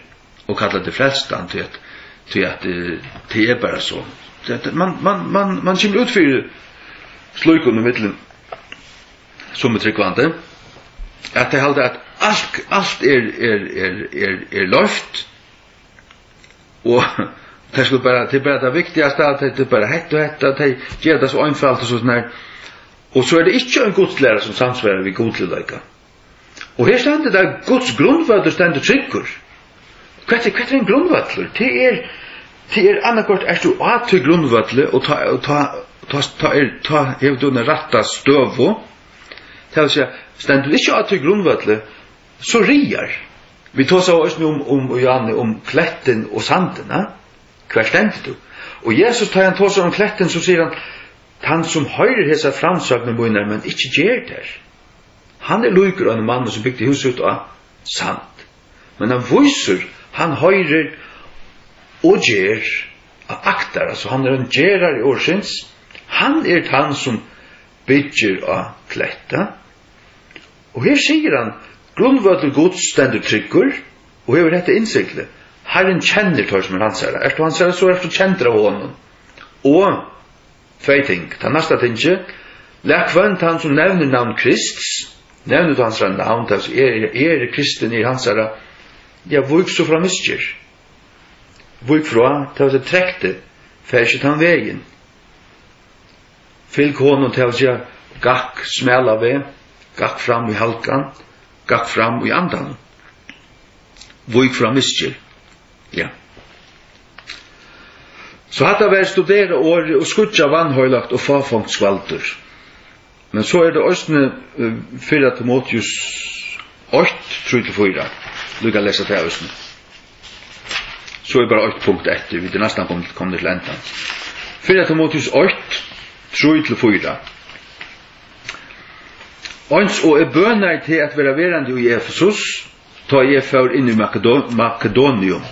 S1: og kallar det frelstan til at det er bare så. Man kommer ut for slukon i middelen som er tryggvande at det halder at alt er løft og det er bare det viktigaste at det er bare hett og hett at det gjør det så einfalt og sånn her og så er det ikke en godslærer som samsværer vi godliløyga og her stender det Guds grunnvødder stender tryggur hva er en grunnvødler? Det er annakort du at til grunnvødler og ta hev du den ratta støvo det vil si stender du ikke at til grunnvødler så rier vi tar så også om kletten og sanden hver stender du og Jesus tar han tar om kletten så sier han som høyrer hessa framsøkene munner men ikke gjør det han lyker av en mann som bygde huset ut av sand men han viser han høyrer og gjør av aktar altså han en gjerar i årsins han han som bygger av kletta og her sier han grunnvødel gods stendur tryggur og hever dette innsikle Herren kjenner tår som hans herre du hans herre så du kjent av honom og tvei ting ta nasta tinge lek vant han som nevner navn Krists nevner du hans herre navn er kristen i hans herre ja vuk så fra misgjer vuk fra til å trekte færset han vegen fylk honom til å si gakk smela ved gakk fram i halkan gakk fram i andan vuk fra misgjer ja så hatt av studere året og skutja vannhøylagt og fafangt skvaldur men så er det også 4 Timotheus 8:3-4 du kan lese det også så er bare 8.1 vi er nesten kommet til enda 4 Timotheus 8 3-4. Ons og bønner til at være verande i Efesus, ta jeg for inn i Makedonium,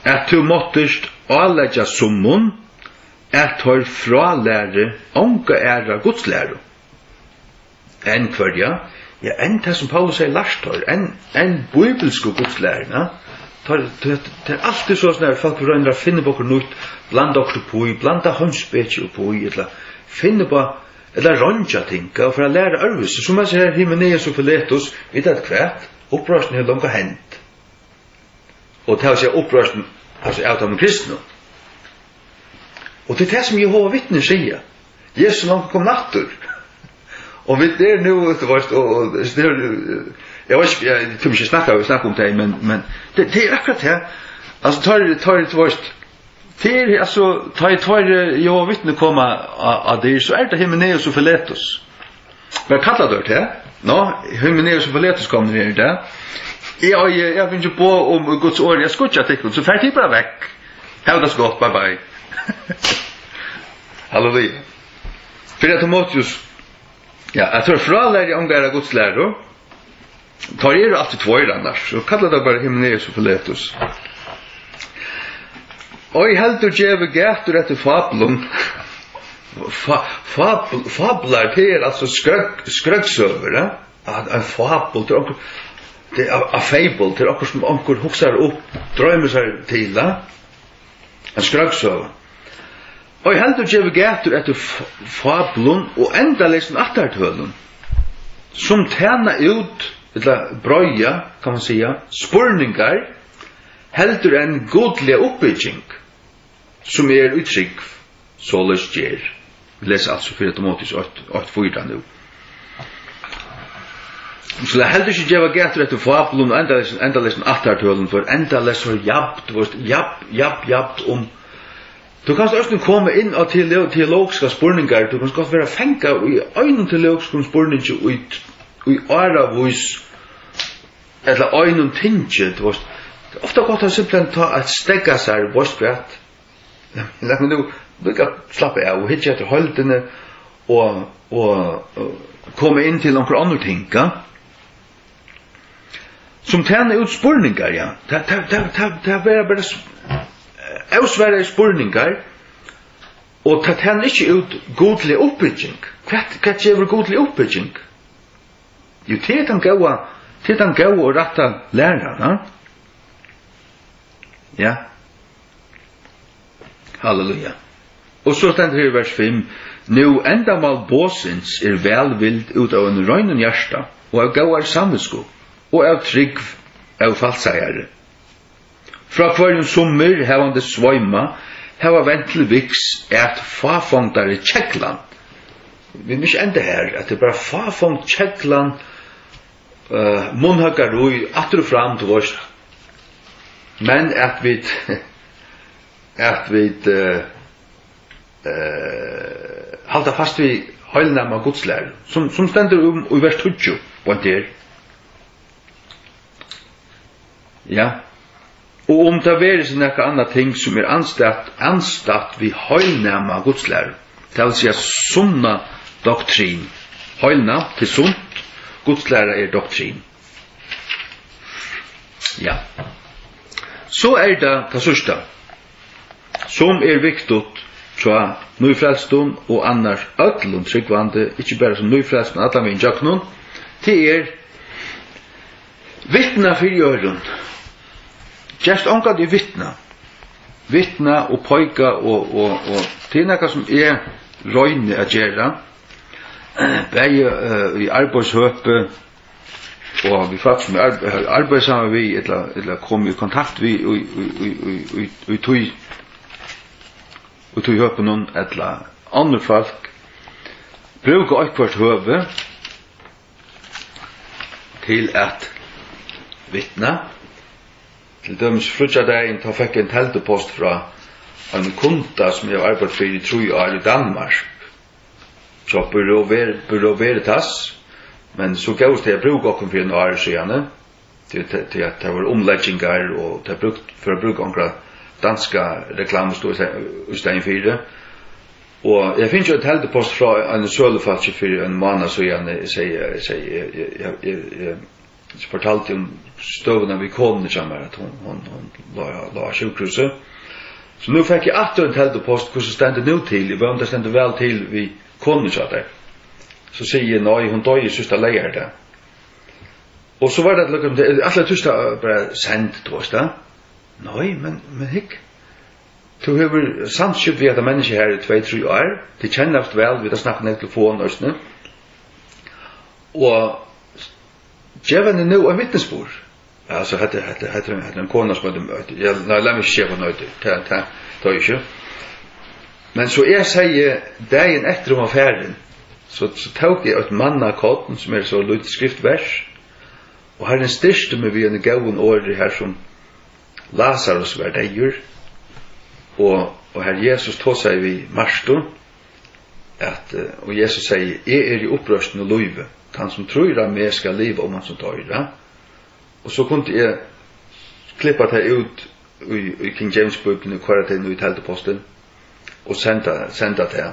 S1: at du måttest avlegge summon, at du fralære onka æra godslære. En hverja, ja, en det som Paulus sier lastår, en bibelsk godslære, det er alltid så sånn at folk røyner å finne på noe nytt, blanda okkur på i, blanda håndspetsje på i, eller finne på, eller rønja tinka, for å lære arvis. Som jeg sier, Hymenaeus og Philetus, vet at hvert, opprørsten er langt hent. Og til å si opprørsten, altså av de kristne. Og det er det som Jehova vittner sier. Jesus langt kom natter. Og vi der nu, jeg vet ikke, jeg tror ikke snakke om det, men det er akkurat det. Altså, tar Jehova vittner komme av det, så er det Hymenaeus og Philetus. Hva kallar du det? Nå, Hymenaeus og Philetus kommer ned i det. Jeg finner ikke på om Guds ord, jeg skal ikke artiklen, så fær tid bare vekk. Ha det så godt, bye bye. Halleluja. For Timotheus, ja, jeg tror fralære omgæra Guds lærer, tar jeg alltid tvøyre annars, så kallar det bare Hymenaeus og Philetus. Og jeg heldur djeve gætur etter fabelum, fablar til altså skrøgsøver, en fabel til onkur, det er a fable til onkur som onkur huksar opp, drømmer seg til, en skrøgsøver. Og jeg heldur djeve gætur etter fabelum og enda lesen attartølum, som tjena ut, eller brøya, kan man säga, spurningar, heldur en godlig oppbygging, som uttrykk, såleis gjer. Vi leser altså 4 Timotheus 8:4 nu. Så det heldur ikke djeva gætur etter fabelum og enda lesen attartølum, for enda leser japt om. Du kan også komme inn av teologiske spurningar, du kan godt være fengt i øynene teologiske spurninger og i åravis, eller øynene tinget. Ofta godt å simpelthen ta et stegga seg borskvett. Lad meg nå bruke slappe av og hitje etter holdene og komme inn til noen andre ting. Som tjener ut spurningar, ja. Det er bare ausvære spurningar, og det tjener ikke ut godlig oppbygging. Hva gjør godlig oppbygging? Jo, det er den gode og rette læreren, ja. Halleluja. Og så stender her i vers 5, «Nå endamal båsins velvild ut av en røynen hjärsta, og av gauar samvisko, og av trygg av falseiere. Fra kvarjon sommer hevande svøyma, heva vent til viks et fafongtare Tjekkland. Vi må ikke enda her, at det er bare fafongt Tjekkland, munnhøkar ui, atter og fram til vårs. Men at vi halda fast vi heilnama Gudslære, som stender i vers 20, på en del. Ja. Og om det er sånn ekka anna ting som er anstatt vi heilnama Gudslære, det vil si sunna doktrin. Heilna til sunt, Gudslære er doktrin. Ja. Så er det sørste, som er viktig fra nøyfrelstun og annars öllun tryggvande, ikke bare som nøyfrelstun, alla min jaknun, til vittna fyrir jörun. Just omgad i vittna og poika og til nekka som røyne a gjerra, begge i arbeidshøpe, og vi faktisk med arbeidssamme vi, eller kom i kontakt vi og tog høpe noen, eller andre folk, bruker akkvart høve til at vittna. Til dømes frutja dagen, da fikk en teltepost fra en kunta som jeg har arbeidt for i 3 år i Danmark. Så Bureau Veritas, men så gavs det jeg bruk okkur for en år siden, til at det var omleggingar, og det for å bruke okkur danska reklamstår i stedet 4. Og jeg finner jo et heldepost fra en sølefalsk for en måned så jeg fortalte om støvene vi kom til meg, at hun la sjukhuset. Så nu fikk jeg atter en heldepost hvordan stendte nu til, jeg var stendte vel til vi kom til der. Så sier jeg, nei, hun døg i siste leier der. Og så var det at alle tysta bare sendt til oss da. Nei, men hikk. Du har samskipt vi at mennesker her i 2-3 år. De kjenner ofte vel, vi har snakket ned telefonen også. Og djevene nå er vittnesbord. Altså, heter en kona som heter, la meg ikke se på nøyde, det er ikke. Men så jeg sier, dagen etter affæren, så tok jeg et mannakodden som så lydt skriftvers, og her den styrste med vi en gaven året her som Lazarus var deier, og her Jesus tog seg vi Marsto, og Jesus sier, jeg i opprørsten og løyve, han som tror av meg skal leve om han som tar det. Og så kunne jeg klippa det ut i King James Bibelen, hva det nå i telteposten, og senda det.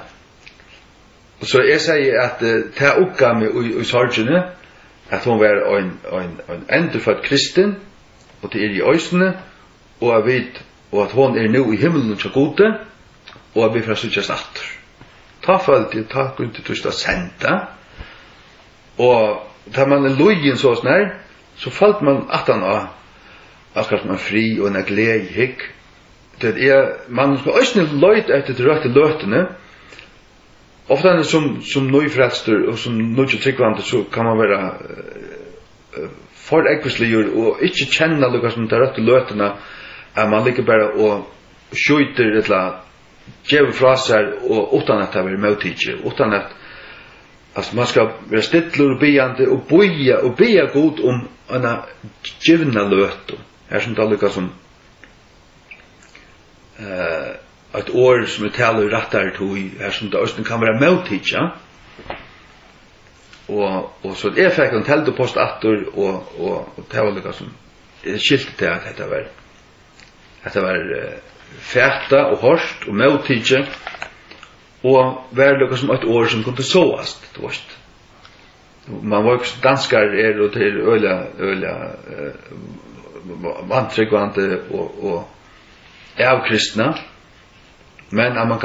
S1: Og så jeg sier at det oppgav meg i sorgene, at hun var en endefødt kristen, og det i øysene, og at hun nå i himmelen til gode, og at vi fra sutjas atter. Ta følte jeg, ta grunn til å senda, og da man løyen så snær, så falt man at han akkurat man fri og en glede hikk. Det man skal også løyt etter de røtte løtene. Ofte er det som nøyfrelster og som nøytryggvante, så kan man være for ekvisligur og ikke kjenne lukka som de røtte løtene, at man ligger bare og skjøyter et eller annet, gjør fra seg, og utan at det er møtidje, utan at altså man skal være stidler og byande og bya god om en givna løt. Her som det lukka som et år som taler rattar tog, her som det også kan være møtidja. Og så jeg fikk en teltepost atter, og det var lukka som skilte til at dette var fæta og hårst og møtidja, og var det som et år som kunne såast, du vet. Man var også danskar og til øyla vantryggvante og avkristna, men at man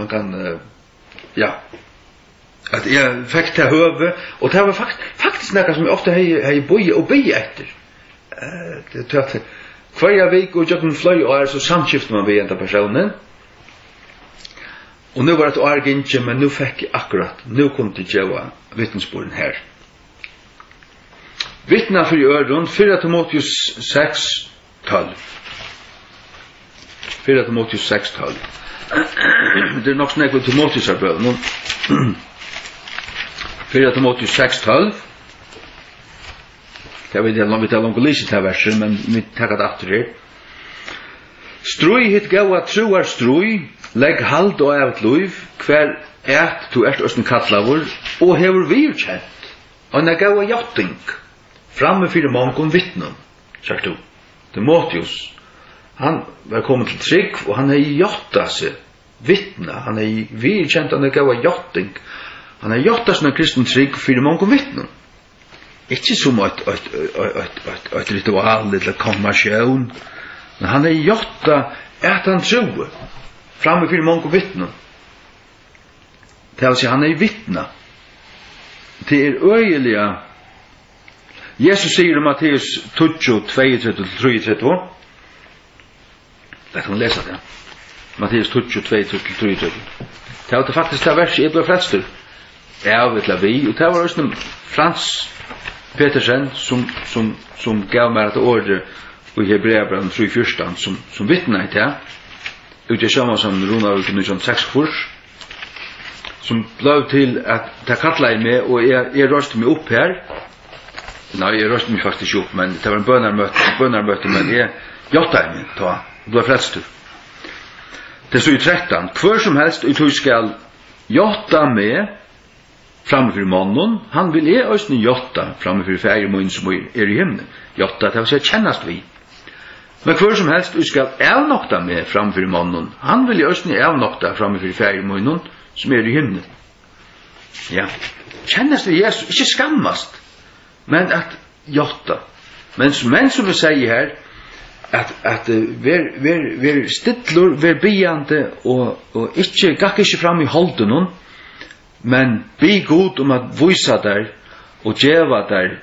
S1: kan ja, at jeg fikk til høve, og det var faktisk noe som jeg ofte har bøye og bøye etter. Hver jeg vik og gjør fløy og så samskifter man ved en av personen. Og nu var det årginje, men nu fikk jeg akkurat, nu kom til gjøre vittnesboren her. Vittna for i øren, 4 Timotheus 6:12. 4 Timotheus 6:12. Det er nok snakk om Timotheus her bød. 4 Timotheus 6:12. Jeg vet ikke om vi tar langt å lyse til verset, men vi tar det etter her. Strui hit gaua truar strui, legg hald og av et luiv, hver du østen kattlavur, og hever virkjent, og en gaua jatting, framme fyrir mongon vittnum, sagt du. Timotheus, han var kommet til trygg, og han hei jatta seg, vittna, han hei virkjent, han gaua jatting, han hei jatta seg en kristen trygg fyrir mongon vittnum. Ikke som et ritual, eller konfirmasjon, men han jatta at han troe, framme fyrir mongo vittnen. Det vil si, han vittna. Det øyelige. Jesus sier i Matteus 22:32-33. Lett man lese det. Matteus 22:32-33. Det var faktisk det verset jeg ble frelster. Jeg vet la vi, og det var også Frans Petersen som gav meg et ordre i Hebreabrevet 3:14 som vittna i det. Ute sammen som Rona ut i 1906 som ble til at det kattlet jeg med, og jeg røste meg opp her. Nei, jeg røste meg faktisk ikke opp, men det var en bønnermøte, men jeg gjorde meg da, ble frelst. Det stod i 13. Hver som helst ut skal gjøre meg framfor mannen, han vil også gjøre framfor fergemånen som i himmelen. Gjøre, det vil si kjennast vi. Men hver som helst skal avnokta med framför mannen. Han vil jo også avnokta framför färgmunnen som i himlen. Ja. Kjennes vi Jesus, ikke skammast, men at jotta. Men som vi sier her, at ver stidlur, ver biande, og ikke, gakk ikke fram i holden, men be god om at visa der, og djeva der,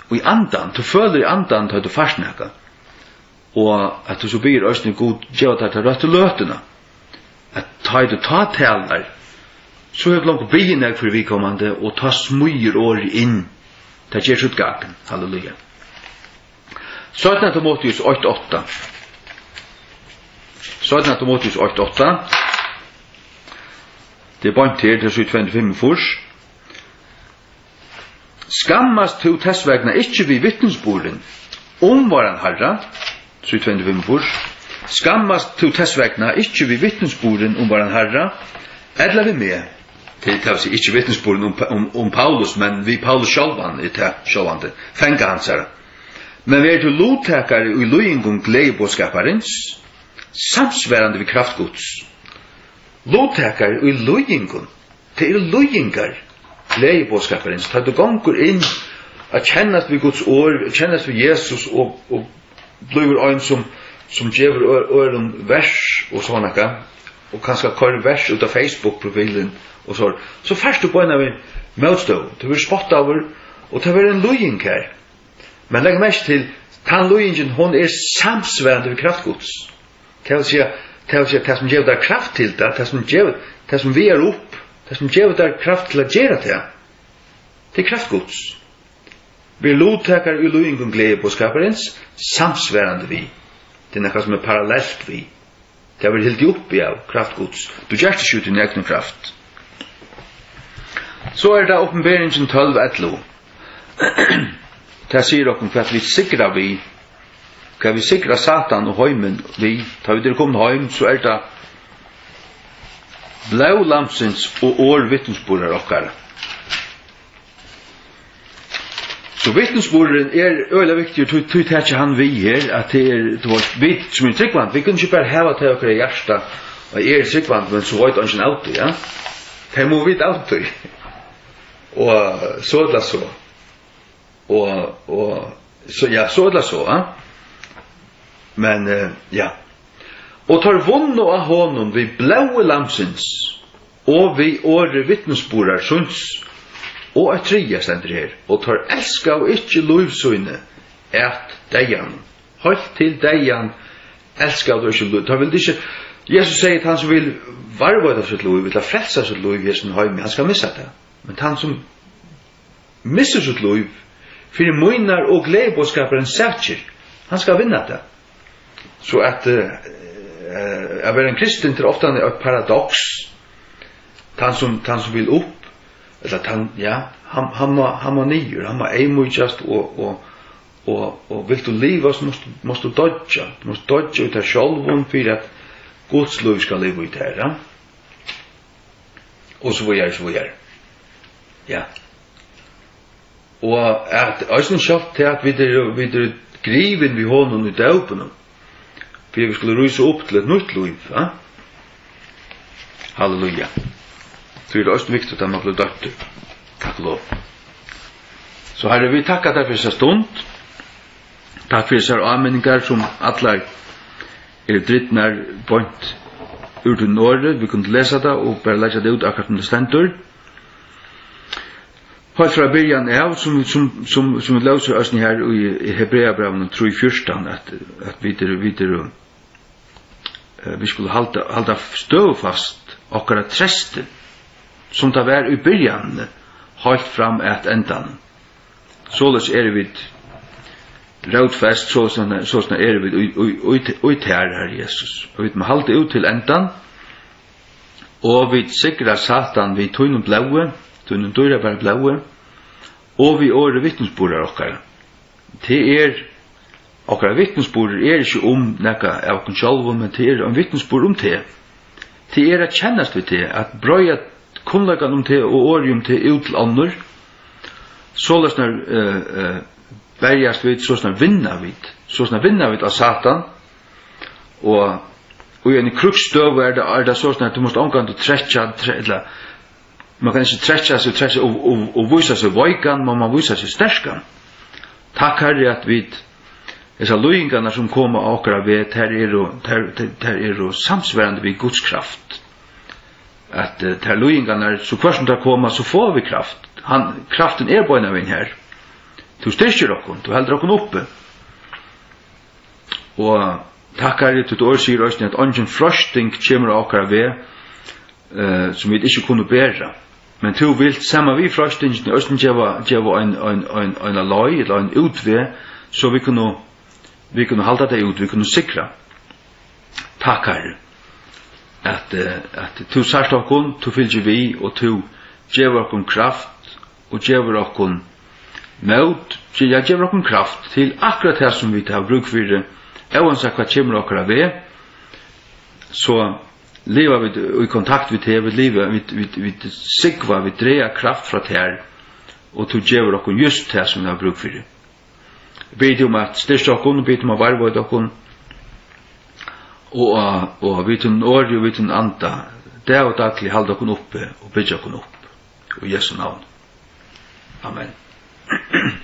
S1: og i andan, du føler i andan til du farsnæka, og at du så byr østning god djeva der til røtte løtena, at du ta talar, så er det langt byggen for vidkommande, og ta smyr året inn, til gjør utgaken, halleluja. 17. Timotheus 8:8. 17. Timotheus 8:8. Det er bant her til 25 fors. Skammast to tessvegna ikkje vi vittnesboren varan Herra, 25 fors. Skammast to tessvegna ikkje vi vittnesboren varan Herra, eller vi med. Det tar sig ikkje vittnesboren om Paulus, men vi Paulus sjálvan er det sjálvande. Fenga hans herra. Men vi er til lodtakare i løyingum gledebådskaparins, samsværande vi kraftgods. Lodtakare i løyingum, det er løyingar gledebådskaparins. Ta du gongur inn at kjennast vi Guds år, kjennast vi Jesus, og blir ein som gjever øren vers og sånne, og kanskje kører vers ut av Facebook-profilen, og så først du på en av en møtstøv, det vil spotte over, og det vil en løying her. Men legg mest til, den løyingen, hun er samsværende ved kraftgods. Det vil si at det som gjør der kraft til det, det som vi er opp, det som gjør der kraft til å gjøre det er kraftgods. Vi lodtakar i løyingen glede på skaparens, samsværende vi. Det er noe som er parallelt vi. Det er helt oppi av kraftgods. Du gjør ikke ut i egen kraft. Så er det åpenberingen 12:11. Det sier dere hva vi sikrer vi, hva vi sikrer Satan og heimen vi. Da vi kommer heim, så er det blålamsens og årvittnesborer okkar. Så vittnesboren er øyla viktig, og tog ikke han vi her, at det er vi som er tryggvand. Vi kunne ikke bare heva til okkar i hjersta, og tryggvand, men så var det ikke en auto, ja. Det må vi auto. Og så er det så. Og så ja, så er det så, ja. Men ja. Og tar vunno av honom vi blaue lamsins, og vi åre vittnesborar sunds, og et tria stender her, og tar elska og ikkje lovsøyne et deian. Halt til deian, elska og ikkje lov. Han vil ikke, Jesus sier at han som vil varvøyda sitt lov, vil ha frelsa sitt lov i sin heim, han skal missa det. Men han som misser sitt lov, fyrir munar og gledebådskaperen sætjer, han skal vinna det. Så at være en kristen til ofte et paradox. Han som vil opp, eller han, ja, han må nyer, han må eimujast, og vil du liva, så måst du dodja. Du måst dodja ut av sjálvun for at Guds lov skal liva ut her, ja. Og så videre. Ja. Og at eisen sjálft til at vi er griven vi hånden i døpen, for vi skulle ryse opp til et nytt liv, ja. Halleluja. Så er det også viktig at man blir døpt. Takk lov. Så herre, vi takkar deg for seg stund. Takk for seg anmenningar som alle er drittnar point ur til Norge. Vi kunne lese det og bare lese det ut akkurat som det stendur. Helt fra byrjan av, som vi løser oss her i Hebreabraven 3:14, at vi skulle halda støvfast okkara treste, som det var i byrjan, helt fram et endan. Således vi rådfest, sånn vi ut her, Jesus. Og vi må halda ut til endan, og vi sikra Satan vi tøynum blaue, tøynum døyra var blaue, og vi åre vittnesborar okkara. Det okkara vittnesborar ikke nekka av okkur sjálvu, men det en vittnesbor det. Det at kjennast vi det, at brøya kunnlegan det og årium det ut til andre, således når bergast vid, så snart vinna vid av Satan, og i en krukstøv det så snart du måste omgå til tretja, man kan ikke tretja og vise seg vøykan, men man vise seg sterkan. Takk Herre at vi dessa løyingarna som kommer akkurat ved, her samsværende vid Guds kraft. At her løyingarna, så hver som der kommer, så får vi kraft. Kraften bøyna vi her. Du styrker okkon, du helder okkon oppe. Og takk Herre til år sier også at ongen frosting kommer akkurat ved, som vi ikke kunne bæra. Men du vil sammen vi frostingen også gjøre en alloy, eller en utved, så vi kunne halda det ut, vi kunne sikra. Takk Herre, at du sørst okkon, du fylgjer vi, og du gjør okkon kraft, og gjør okkon mot, gjør okkon kraft til akkurat det som vi tar bruk for det, oansett hva kommer okkara ved, så lever vi i kontakt med det, vi sikva, vi dreier kraft fra det, og du gjør okkon just det som vi har bruk for det. Bid om at styrst okkon, bid om at varvåd okkon, og vi tun åri og vi tun anda, det og daglig halda okkon oppe, og bidja okkon opp, og i Jesu navn. Amen.